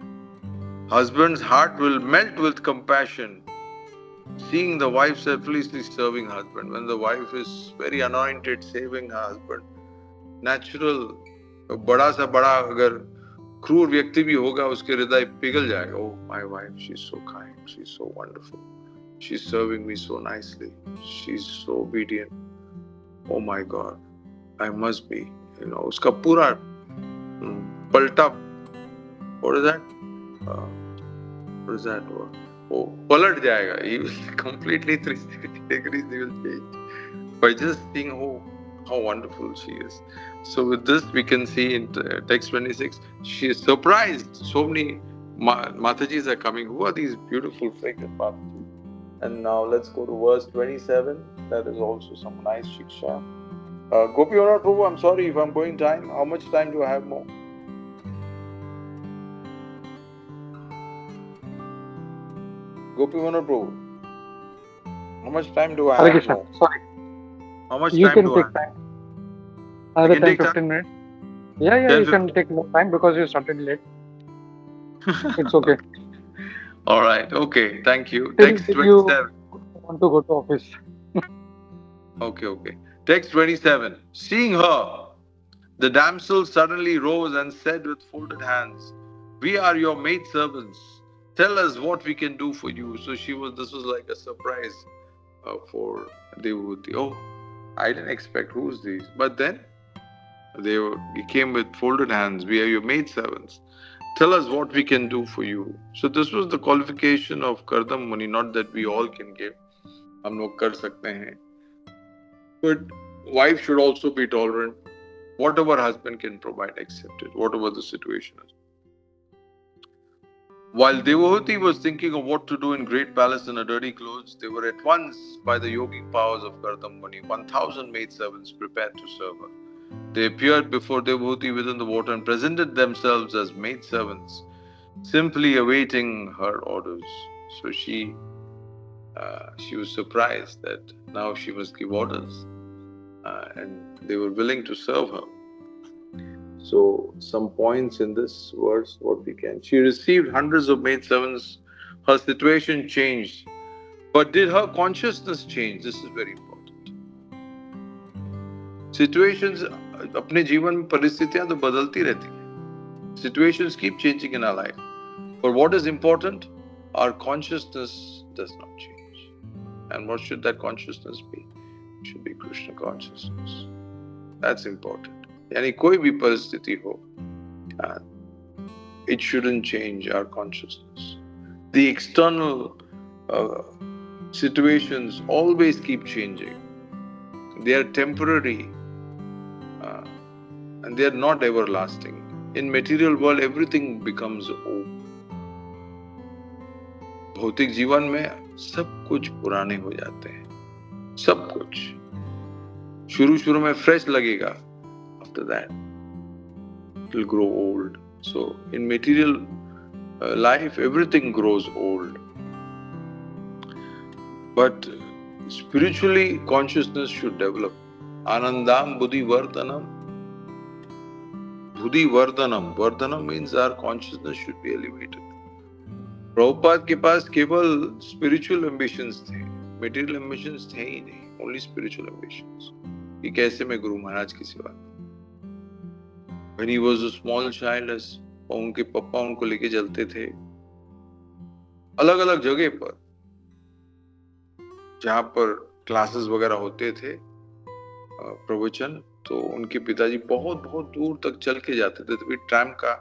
[SPEAKER 2] Husband's heart will melt with compassion, seeing the wife selflessly serving husband. When the wife is very anointed, saving her husband, natural, बड़ा सा बड़ा अगर क्रूर व्यक्ति भी होगा, उसके हृदय पिघल जाएगा. Oh, my wife, she's so kind, she's so wonderful, she's serving me so nicely, she's so obedient. Oh my God, I must be. उसका पूरा पलटा. What is that? What is that word? Oh, पलट जाएगा. He will completely 360 degrees. He will change by just seeing, oh, how wonderful she is. So with this, we can see in text 26, she is surprised. So many Matajis are coming. Who are these beautiful fragrant Matajis? And now let's go to verse 27. That is also some nice shiksha. Gopi Ora Prabhu, I'm sorry if I'm going time. How much time do I have more? Gopi Ora Prabhu, how much time do I
[SPEAKER 3] Hare
[SPEAKER 2] have
[SPEAKER 3] Krishna.
[SPEAKER 2] more?
[SPEAKER 3] Sorry.
[SPEAKER 2] How much
[SPEAKER 3] You
[SPEAKER 2] time
[SPEAKER 3] can
[SPEAKER 2] do
[SPEAKER 3] take
[SPEAKER 2] I have?
[SPEAKER 3] time. Another
[SPEAKER 2] can
[SPEAKER 3] 10,
[SPEAKER 2] take
[SPEAKER 3] 15 minutes. Yeah,
[SPEAKER 2] 10,
[SPEAKER 3] you can
[SPEAKER 2] 15.
[SPEAKER 3] take more time because you started late. It's okay.
[SPEAKER 2] All right. Okay. Thank you.
[SPEAKER 3] Till
[SPEAKER 2] Text
[SPEAKER 3] you
[SPEAKER 2] 27.
[SPEAKER 3] want to go to office.
[SPEAKER 2] Okay. Text 27. Seeing her, the damsel suddenly rose and said with folded hands, "We are your maidservants. Tell us what we can do for you." So this was like a surprise for Devahuti. Oh, I didn't expect who's these. But then he came with folded hands. "We are your maidservants. Tell us what we can do for you." So this was the qualification of Kardam Muni, not that we all can give. हम लोग कर सकते हैं. But wife should also be tolerant. Whatever husband can provide, accept it, whatever the situation is. While Devahuti was thinking of what to do in great palace in a dirty clothes, they were at once, by the yogic powers of Kardam Muni, 1,000 maidservants prepared to serve her. They appeared before Devahuti within the water and presented themselves as maidservants, simply awaiting her orders. So she was surprised that now she must give orders, and they were willing to serve her. So some points in this verse, what we can. She received hundreds of maidservants. Her situation changed. But did her consciousness change? This is very important. Situations, अपने जीवन में परिस्थितियां तो बदलती रहती हैं. Situations keep changing in our life. But what is important? Our consciousness does not change. And what should that consciousness be? It should be Krishna consciousness. That's important. यानी कोई भी परिस्थिति हो, it shouldn't change our consciousness. The external situations always keep changing. They are temporary and they are not everlasting. In material world, everything becomes old. भौतिक जीवन में सब कुछ पुराने हो जाते हैं. सब कुछ शुरू में फ्रेश लगेगा. After that, it will grow old. So in material life, everything grows old. But spiritually consciousness should develop. Anandam buddhi vardhanam. Buddhi vardhanam. Vardhanam means our consciousness should be elevated. Prabhupada के पास केवल spiritual ambitions थे, material ambitions थे ही नहीं, only spiritual ambitions. कि कैसे मैं गुरु महाराज की सेवा करूं. When he was a small child, उनके पापा उनको लेके चलते थे अलग अलग जगह पर, जहां पर क्लासेस वगैरह होते थे, प्रवचन, तो उनके पिताजी बहुत बहुत दूर तक चल के जाते थे. तभी ट्रैम का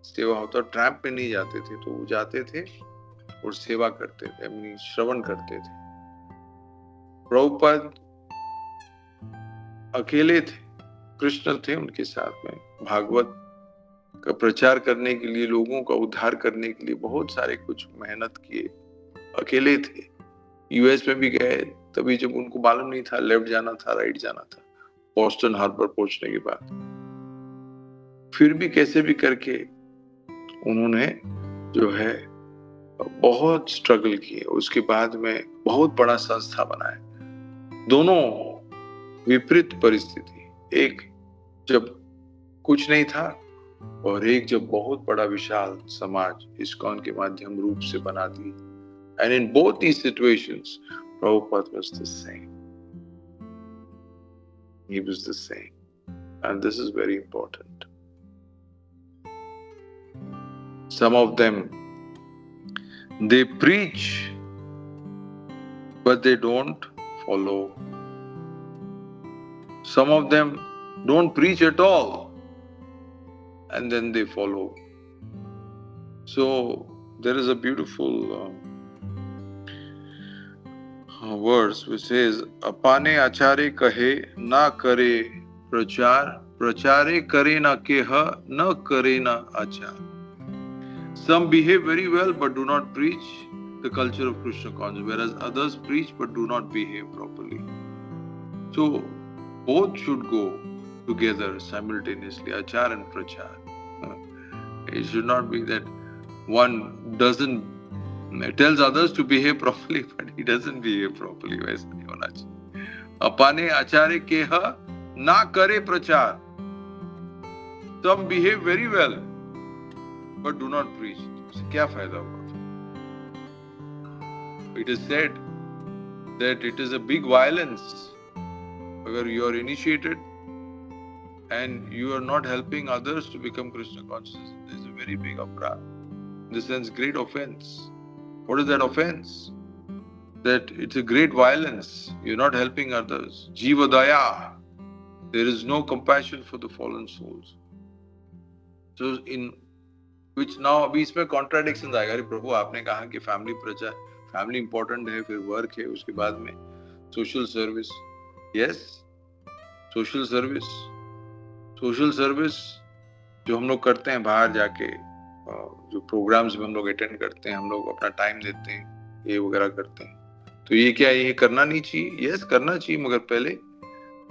[SPEAKER 2] सेवा होता, ट्रैम पे नहीं जाते थे, तो वो जाते थे और सेवा करते थे, अपनी श्रवण करते थे. प्रभुपाद अकेले थे, कृष्ण थे उनके साथ में. भागवत का प्रचार करने के लिए, लोगों का उद्धार करने के लिए बहुत सारे कुछ मेहनत किए, अकेले थे. यूएस में भी गए तभी जब उनको मालूम नहीं था लेफ्ट जाना था राइट जाना था, बोस्टन हार्बर पहुंचने के बाद. फिर भी कैसे भी करके उन्होंने जो है बहुत स्ट्रगल किए. उसके बाद में बहुत बड़ा संस्था बनाया. दोनों विपरीत परिस्थिति, एक जब कुछ नहीं था और एक जब बहुत बड़ा विशाल समाज इस्कॉन के माध्यम रूप से बना दी. And in both these situations, Prabhupada was the same. He was the same. And this is very important. Some of them, they preach, but they don't follow. Some of them don't preach at all, and then they follow. So there is a beautiful verse which says, अपने आचार्य कहे ना करे प्रचार, प्रचारे करे ना केह, न करे ना आचार. Some behave very well but do not preach the culture of Krishna consciousness, whereas others preach but do not behave properly. So both should go together simultaneously, achar and prachar. It should not be that one doesn't tells others to behave properly, but he doesn't behave properly. वैसा नहीं होना चाहिए. अपने आचार्य केह ना करे प्रचार. Some behave very well, but do not preach. इससे क्या फायदा होगा? It is said that it is a big violence. अगर you are initiated and you are not helping others to become Krishna conscious, it is a very big aparad. In the sense, great offense. What is that offense? That it's a great violence. You're not helping others. Jiva daya. There is no compassion for the fallen souls. So in which now अभी इसमें contradictions आएगा. अरे प्रभु आपने कहा कि family प्रचार, family important है, फिर work है, उसके बाद में social service. Yes, social service. Social service जो हम लोग करते हैं बाहर जाके, जो प्रोग्राम्स में हम लोग अटेंड करते हैं, हम लोग अपना टाइम देते हैं, ये वगैरह करते हैं, तो ये क्या ये करना नहीं चाहिए? यस, करना चाहिए, मगर पहले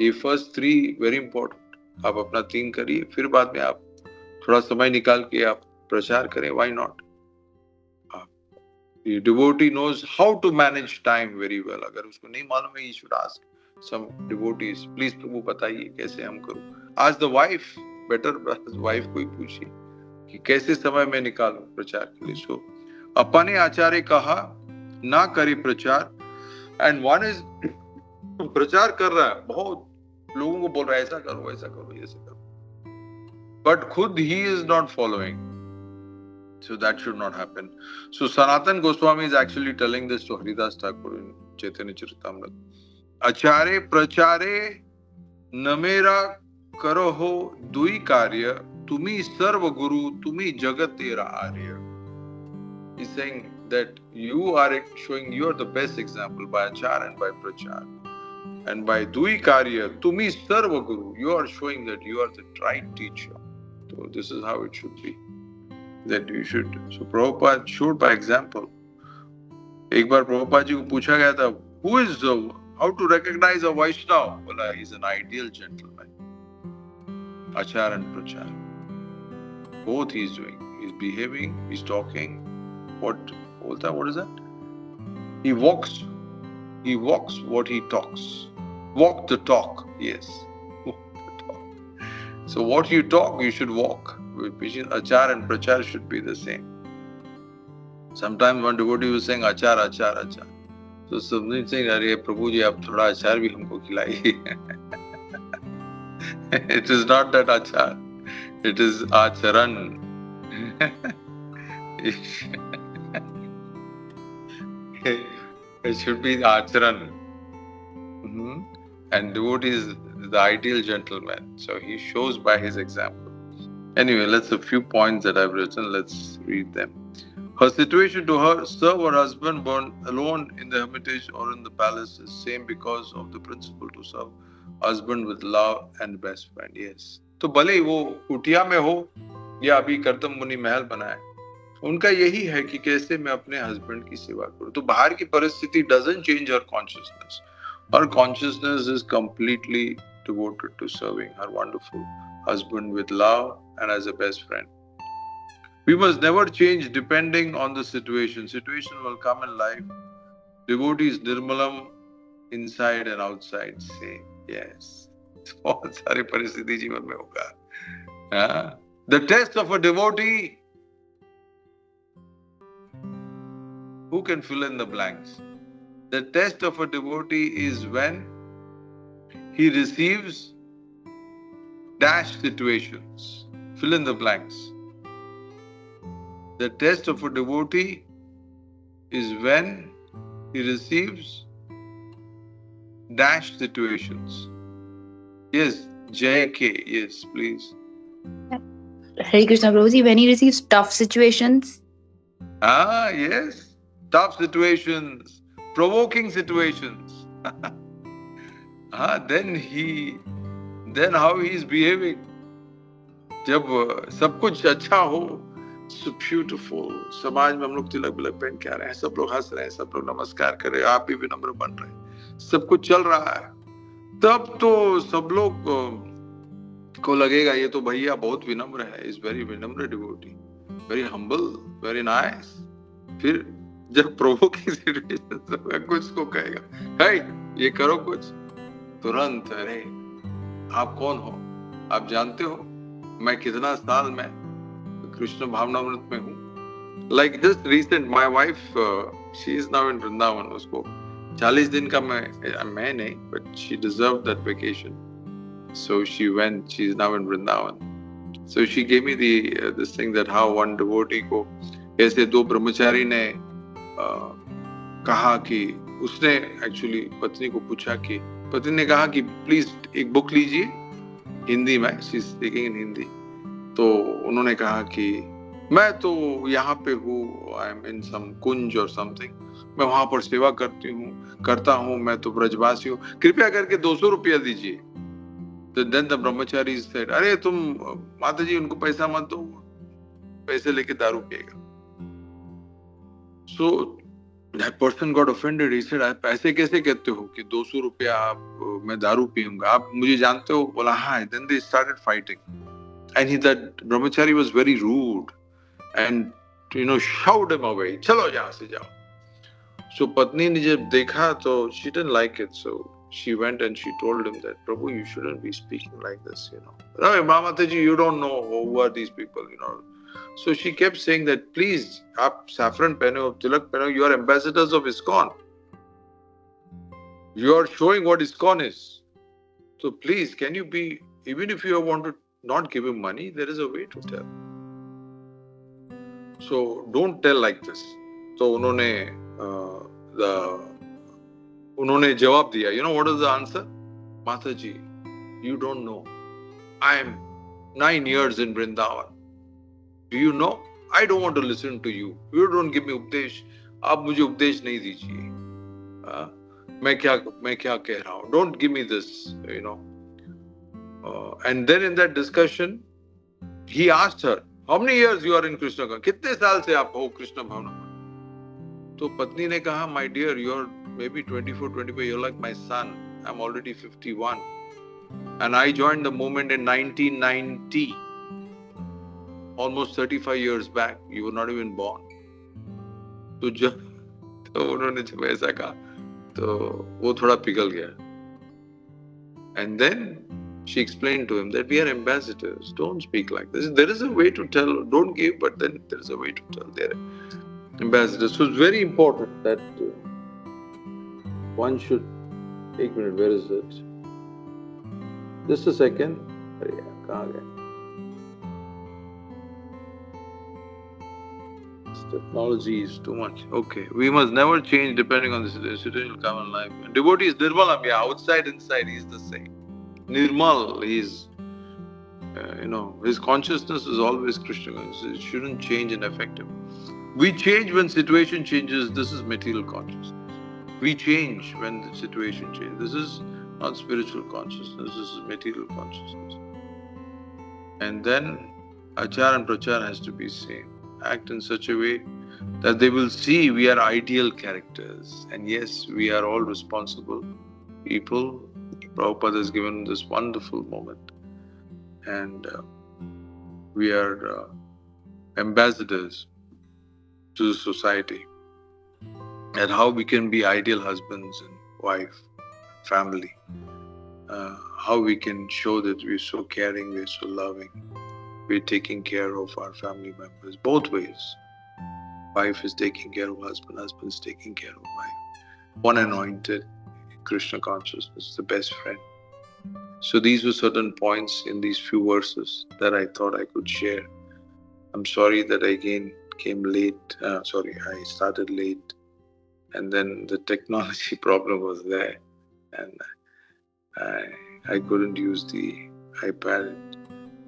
[SPEAKER 2] ये फर्स्ट 3 वेरी इंपॉर्टेंट. आप अपना 3 करिए, फिर बाद में आप थोड़ा समय निकाल के आप प्रचार करें. Why not? The devotee knows how to manage time very well. अगर उसको नहीं मालूम है, he should ask some devotees, please प्रभु बताइए कैसे हम करूं. Ask the wife, better wife को ही पूछिए कि कैसे समय में निकालूं प्रचार के लिए. सो अपने आचार्य कहा ना करे प्रचार, एंड वन इज प्रचार कर रहा है, बहुत लोगों को बोल रहा है ऐसा करो ऐसा करो ऐसा करो, बट खुद he is not following. So that should not happen. So Sanatan Goswami is actually telling this to Haridas Thakur in Chaitanya Charitamrita. Achare prachare namera karo ho dui karya, tumi sarva guru, tumi jagat tera arya. He's saying that you are showing you are the best example by achar and by prachar. And by dui karya, tumi sarva guru, you are showing that you are the right teacher. So this is how it should be. That you should. So Prabhupada showed by example. एक बार प्रभुपाद जी को पूछा गया था, who is how to recognize a Vaishnava? बोला, he is an ideal gentleman. Achar and prachar, both he is doing. He is behaving, he is talking. What is that? He walks He walks what he talks. Walk the talk. Yes. Walk the talk. So what you talk, you should walk. Which is achar and prachar should be the same. Sometimes one devotee was saying achar, achar, achar. So somebody saying, "Arey Prabhu ji, आप थोड़ा achar भी हमको खिलाइए." It is not that achar. It is acharan. It should be acharan. And devotee is the ideal gentleman. So he shows by his example. Anyway, let's a few points that I've written. Let's read them. Her situation to her serve her husband born alone in the hermitage or in the palace is same because of the principle to serve husband with love and best friend. Yes. तो भले वो कुटिया में हो या अभी करदम मुनि महल बनाए, उनका यही है कि कैसे मैं अपने हस्बैंड की सेवा करूं. तो बाहर की परिस्थिति doesn't change her consciousness. Her consciousness is completely devoted to serving her wonderful husband with love and as a best friend. We must never change depending on the situation. Situation will come in life. Devotees nirmalam inside and outside same. Yes. बहुत सारी परिस्थिति जीवन में होगा. The test of a devotee. Who can fill in the blanks? The test of a devotee is when he receives dash situations. Fill in the blanks. The test of a devotee is when he receives dash situations. Yes, J.K. Yes, please.
[SPEAKER 5] Hare Krishna Prabhuji, when he receives tough situations.
[SPEAKER 2] Yes. Tough situations, provoking situations. Then how he is behaving. जब सब कुछ अच्छा हो, so beautiful. समाज में हम लोग तिलक बिलक पहन के आ रहे हैं, सब लोग हंस रहे हैं, सब लोग नमस्कार कर रहे हैं, आप भी विनम्र बन रहे हैं, सब कुछ चल रहा है. तब तो सब लोग को लगेगा ये तो भैया बहुत विनम्र है. इज वेरी विनम्र devotee, very humble, very nice. फिर जब प्रोवोकिंग सिचुएशन कुछ को कहेगा, हे ये करो कुछ, तुरंत अरे आप कौन हो, आप जानते हो मैं कितना साल में कृष्ण भावनामृत में हूँ. Like just recent my wife she is now in Vrindavan. उसको 40 दिन का मैं नहीं, but she deserve that vacation, so she went. She is now in Vrindavan. So she gave me this thing that how one devotee को ऐसे दो ब्रह्मचारी ने कहा कि उसने एक्चुअली पत्नी को पूछा कि पत्नी ने कहा कि प्लीज एक बुक लीजिए हिंदी में. She is speaking in Hindi. तो उन्होंने कहा कि मैं तो यहाँ पे हूँ, आई एम इन सम कुंज और समथिंग, मैं वहां पर सेवा करता हूँ, मैं तो ब्रजवासी हूँ, कृपया करके 200 रुपया दीजिए. तो देन द ब्रह्मचारी सेड, अरे तुम माता जी उनको पैसा मत दो, पैसे लेके दारू पिएगा. So that person got offended. He said, आप ऐसे कैसे कहते हो कि 200 रुपया आप मैं दारू पीऊंगा, आप मुझे जानते हो? बोला हाँ. Then they started fighting, and that brahmachari was very rude and shouted him away. चलो यहाँ से जाओ. So पत्नी ने जब देखा तो she didn't like it. So she went and she told him that Prabhu, you shouldn't be speaking like this. No, Mataji, you don't know who are these people. So she kept saying that, please, आप saffron पहने हो, तिलक पहने हो, you are ambassadors of ISKCON. You are showing what ISKCON is. So please, can you be, even if you want to not give him money, there is a way to tell. So don't tell like this. So उन्होंने जवाब दिया. You know what is the answer? Mataji, you don't know. I am 9 years in Vrindavan. Do you know? I don't want to listen to you. You don't give me उपदेश. आप मुझे उपदेश नहीं दीजिए. मैं क्या कह रहा हूँ? Don't give me this. And then in that discussion, he asked her, how many years you are in Krishna? कितने साल से आप हो कृष्ण भावना में? तो पत्नी ने कहा, my dear, you are maybe 24, 25. You're like my son. I'm already 51, and I joined the movement in 1990. Almost 35 years back. You were not even born. तो उन्होंने जब ऐसा कहा, तो वो थोड़ा पिघल गया. And then she explained to him that we are ambassadors. Don't speak like this. There is a way to tell. Don't give, but then there is a way to tell. They are ambassadors. So it's very important that one should. एक minute, where is it? Just a second. अरे यार, कहाँ गया? This technology is too much. Okay, we must never change depending on the situation will come in life. Devotee is Nirmalam, yeah, outside, inside, he is the same. Nirmal, he is, his consciousness is always Krishna consciousness. It shouldn't change and affect him. We change when situation changes. This is material consciousness. We change when the situation changes. This is not spiritual consciousness. This is material consciousness. And then Achar and Prachar has to be same. Act in such a way that they will see we are ideal characters. And yes, we are all responsible people. Prabhupada has given this wonderful moment. And we are ambassadors to the society. And how we can be ideal husbands and wife, family. How we can show that we're so caring, we're so loving. We're taking care of our family members both ways. Wife is taking care of husband, husband is taking care of wife. One anointed, Krishna consciousness, the best friend. So these were certain points in these few verses that I thought I could share. I'm sorry that I again came late. I started late. And then the technology problem was there. And I couldn't use the iPad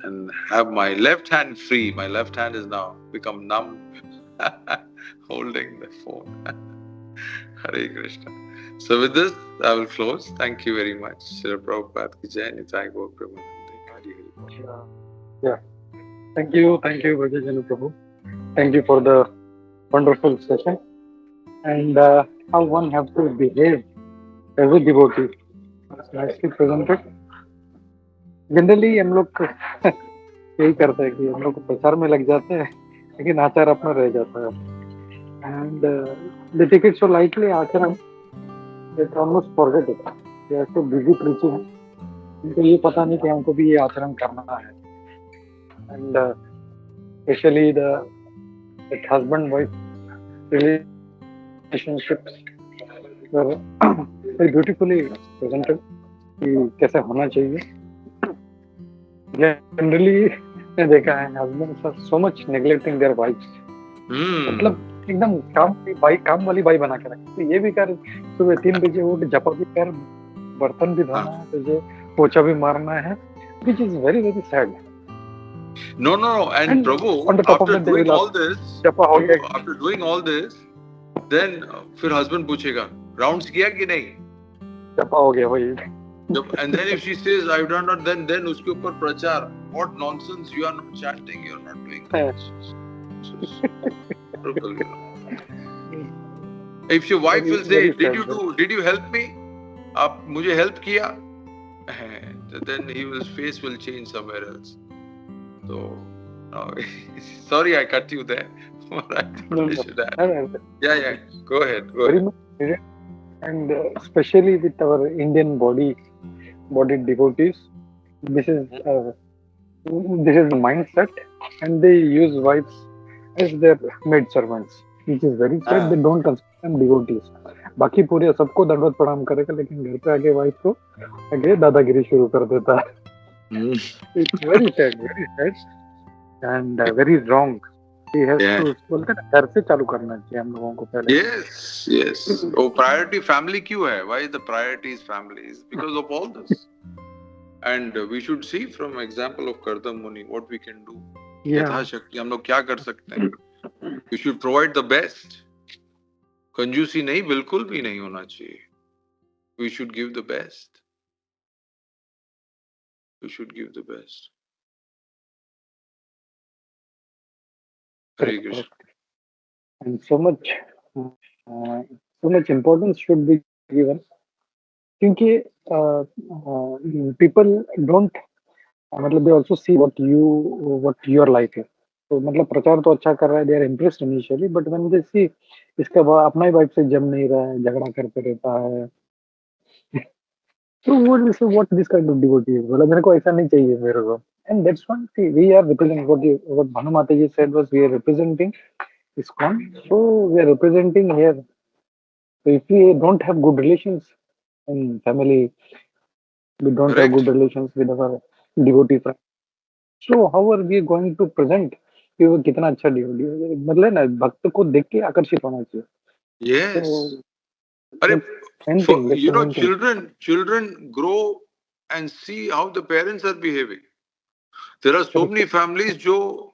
[SPEAKER 2] and have my left hand free. My left hand is now become numb holding the phone. Hare Krishna. So with this, I will close. Thank you very much. Srila Prabhupada ki jai, Nitai Gaur Premanande.
[SPEAKER 3] Yeah. Thank you, Vajrayana Prabhu. Thank you for the wonderful session. And how one has to behave as a devotee. Nicely presented. Generally, हम लोग यही करते हैं कि हम लोग प्रचार में लग जाते हैं, लेकिन आचार अपना रह जाता है. And they take it so lightly, आचरण. They almost forget it. They are so busy preaching. उनको ये पता नहीं कि हमको भी ये आचरण करना है. And especially the husband-wife relationships were very beautifully presented. कि कैसे होना चाहिए. Generally, मैंने देखा है husbands are so much neglecting their wives. मतलब एकदम काम वाली बाई बना के रखते. तो ये भी कर सुबह 3 बजे उठ जपा भी कर, बर्तन भी धोना है तुझे, पोछा भी मारना है, which is very very sad.
[SPEAKER 2] No. And Prabhu, after doing all this, then फिर husband पूछेगा, rounds किया कि नहीं?
[SPEAKER 3] जपा हो गया वही.
[SPEAKER 2] And then if she says I've done not, then उसके ऊपर प्रचार. What nonsense! You are not chanting. You are not doing that. If your wife will say, did you help me? आप मुझे help किया? Then his face will change somewhere else. So, no, sorry I cut you there. Yeah. Go ahead.
[SPEAKER 3] And especially with our Indian body devotees, this is the mindset, and they use wives as their maid servants, which is very sad. They don't consider them devotees. बाकी पूरे सबको दंडवत प्रणाम करेगा, लेकिन घर पे आके वाइफ को आगे दादागिरी शुरू कर देता है. It's very sad, and very wrong. He has to बोलते हैं घर से चालू करना चाहिए हम लोगों को पहले.
[SPEAKER 2] Yes. Oh, priority family क्यों है? Why the priority is families? Because of all this. And we should see from example of Kardam Muni what we can do. यथाशक्ति हम लोग क्या कर सकते हैं? We should provide the best. कंजूसी नहीं, बिल्कुल भी नहीं होना चाहिए. We should give the best. Hare Krishna.
[SPEAKER 3] And so much importance should be given. क्योंकि people don't, मतलब they also see what your life is. तो मतलब प्रचार तो अच्छा कर रहा है, they are impressed initially, but when they see इसका अपना ही वाइफ से जम नहीं रहा है, झगड़ा करते रहता है, तो what this kind of devotee is, बोला मेरे को ऐसा नहीं चाहिए मेरे को। And that's what we are representing, what Bhanu Mata ji said was we are representing ISKCON, so we are representing here. So if we don't have good relations in family, we don't have good
[SPEAKER 2] Correct.
[SPEAKER 3] relations with our devotee friends, so how are we going to present कि वो कितना अच्छा devotee है? मतलब ना भक्त को देख के आकर्षित होना चाहिए।
[SPEAKER 2] Yes.
[SPEAKER 3] So
[SPEAKER 2] Arey,
[SPEAKER 3] that's main thing, that's the main thing.
[SPEAKER 2] children grow and see how the parents are behaving. There are so
[SPEAKER 3] Correct.
[SPEAKER 2] many families जो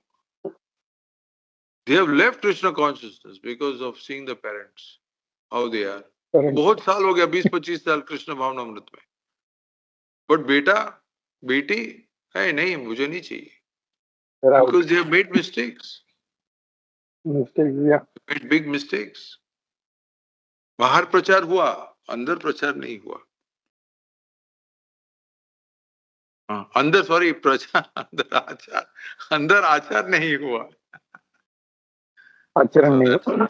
[SPEAKER 2] they have left Krishna consciousness because of seeing the parents how they are.
[SPEAKER 3] Correct.
[SPEAKER 2] बहुत साल हो गया, 20-25 साल कृष्ण भावनामृत में, but बेटा बेटी है नहीं, मुझे नहीं चाहिए,
[SPEAKER 3] They're out.
[SPEAKER 2] because they have made mistakes,
[SPEAKER 3] Mistakes, yeah.
[SPEAKER 2] made big mistakes. बाहर प्रचार हुआ, अंदर प्रचार नहीं हुआ। हाँ, अंदर सॉरी प्रचार, अंदर आचार नहीं हुआ।
[SPEAKER 3] आचरण
[SPEAKER 2] So
[SPEAKER 3] नहीं
[SPEAKER 2] that's,
[SPEAKER 3] हुआ।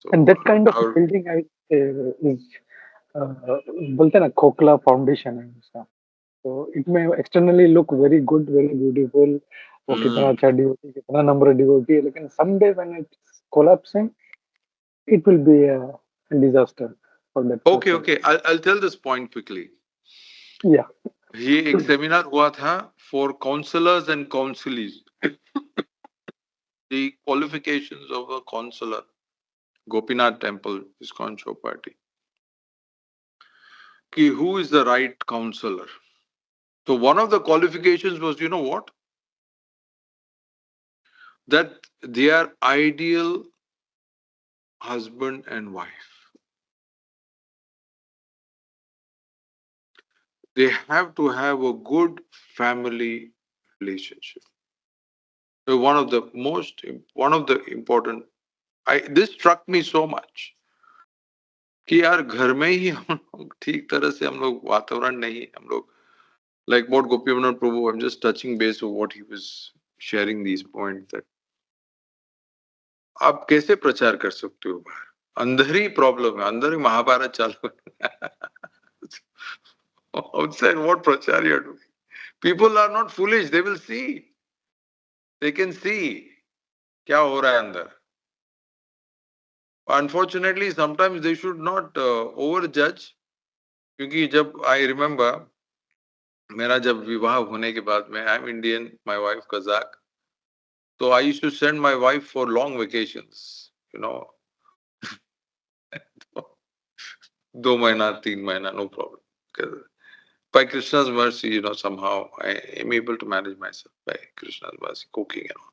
[SPEAKER 2] so
[SPEAKER 3] And that kind of
[SPEAKER 2] our,
[SPEAKER 3] building is बोलते हैं ना खोखला फाउंडेशन है उसका, तो इट में externally look very good, very beautiful, वो कितना अच्छा डिवोटी, कितना नंबर डिवोटी है, लेकिन someday when it's collapsing, it will be a disaster for that
[SPEAKER 2] okay,
[SPEAKER 3] person.
[SPEAKER 2] I'll tell this point quickly.
[SPEAKER 3] Yeah.
[SPEAKER 2] ये एक सेमिनार हुआ था for counselors and counselees. The qualifications of a counselor, Gopinath Temple, ISKCON Chowpatty. Ki who is the right counselor? So one of the qualifications was, you know what? That they are ideal husband and wife. They have to have a good family relationship. So one of the important, this struck me so much कि यार घर में ही हम लोग ठीक तरह से हम लोग वातावरण नहीं, हम लोग like what Gopiamanand Prabhu, I'm just touching base of what he was sharing these points, that आप कैसे प्रचार कर सकते हो बाहर, अंदर ही प्रॉब्लम है, अंदर ही महाभारत चालू है। Outside what prachar you are doing? People are not foolish, they will see, they can see क्या हो रहा है अंदर। Unfortunately sometimes they should not overjudge, क्योंकि जब I remember मेरा जब विवाह होने के बाद में, I'm Indian, my wife Kazakh, so I used to send my wife for long vacations, you know, 2 महीना 3 महीना, no problem. By Krishna's mercy, you know, somehow I am able to manage myself by Krishna's mercy, cooking and all.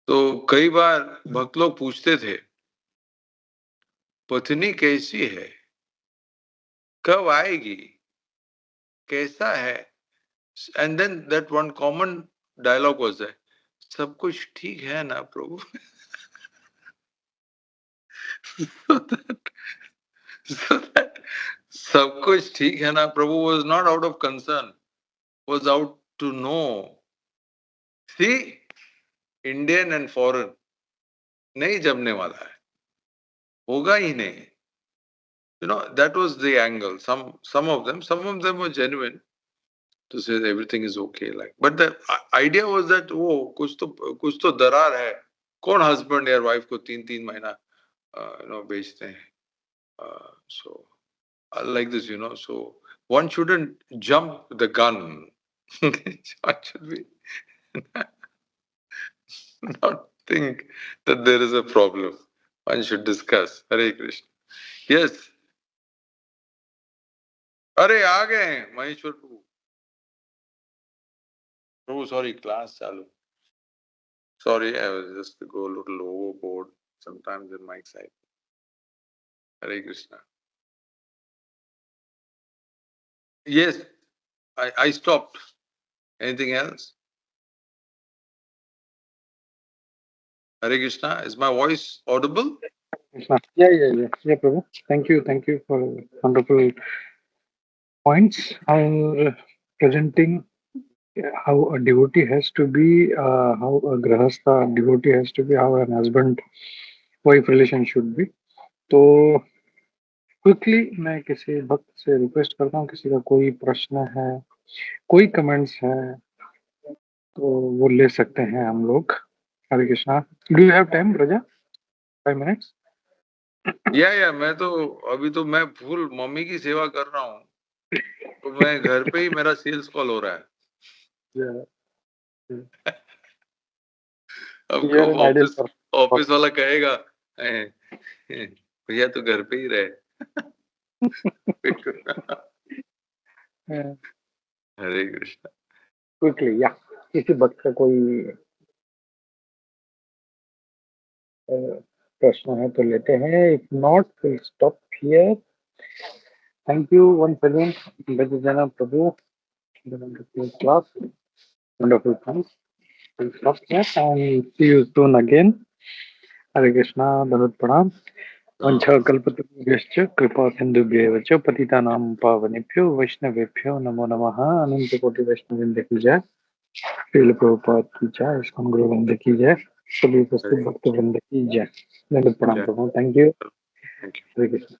[SPEAKER 2] तो कई बार भक्त लोग पूछते थे पत्नी कैसी है, कब आएगी, कैसा है, and then that one common dialogue was there, सब कुछ ठीक है ना प्रभु। so that सब कुछ ठीक है ना प्रभु was not out of concern, was out to know. See, Indian and foreign नहीं जमने वाला है, होगा ही नहीं। You know, that was the angle. Some of them were genuine to say that everything is okay. Like, but the idea was that वो कुछ तो दरार है। कौन husband या wife को 3-3 महीना you know बेचते हैं? So like this, you know. So one shouldn't jump the gun. One should be not think that there is a problem. One should discuss. Hare Krishna. Yes. अरे आ गए हैं महेश्वर प्रभु। प्रभु sorry, class चालू। Sorry, I was just to go a little overboard sometimes in my side. Hare Krishna. Yes, I stopped. Anything else? Hare Krishna. Is my voice audible?
[SPEAKER 3] Yeah, Prabhu. Thank you for wonderful points. Our presenting how a devotee has to be, how a grahastha devotee has to be, how an husband-wife relation should be. तो quickly मैं किसी भक्त से request करता हूँ, किसी का कोई प्रश्न है, कोई कमेंट्स है, तो वो ले सकते हैं हम लोग. Hare Krishna. Do you have time Braja? 5 minutes.
[SPEAKER 2] या मैं तो अभी तो मैं फुल मम्मी की सेवा कर रहा हूँ, तो मैं घर पे ही मेरा सेल्स कॉल हो रहा है. अब
[SPEAKER 3] You are an ideal person.
[SPEAKER 2] Office वाला कहेगा भैया तो घर पे ही रहे. हरे कृष्णा.
[SPEAKER 3] क्विकली या किसी भक्त का कोई प्रश्न है तो लेते हैं. If not will stop here. Thank you once again Bhajan Prabhu. Class wonderful thanks. We'll stop here and see you soon again. Hare Krishna. Dharat Pranam. वंशा कल्पतरुभ्यश्च कृपा सिन्धुभ्येव च पतितानां पावनेभ्यो वैष्णवेभ्यो नमो नमः. अनंत कोटि वैष्णववृंद की जय. श्रील प्रभुपाद की जय. इस्कॉन गुरु वृंद की जय. सभी उपस्थित भक्त वृंद की जय. धन्यवाद प्रणाम प्रभु. Thank you. हरे कृष्ण.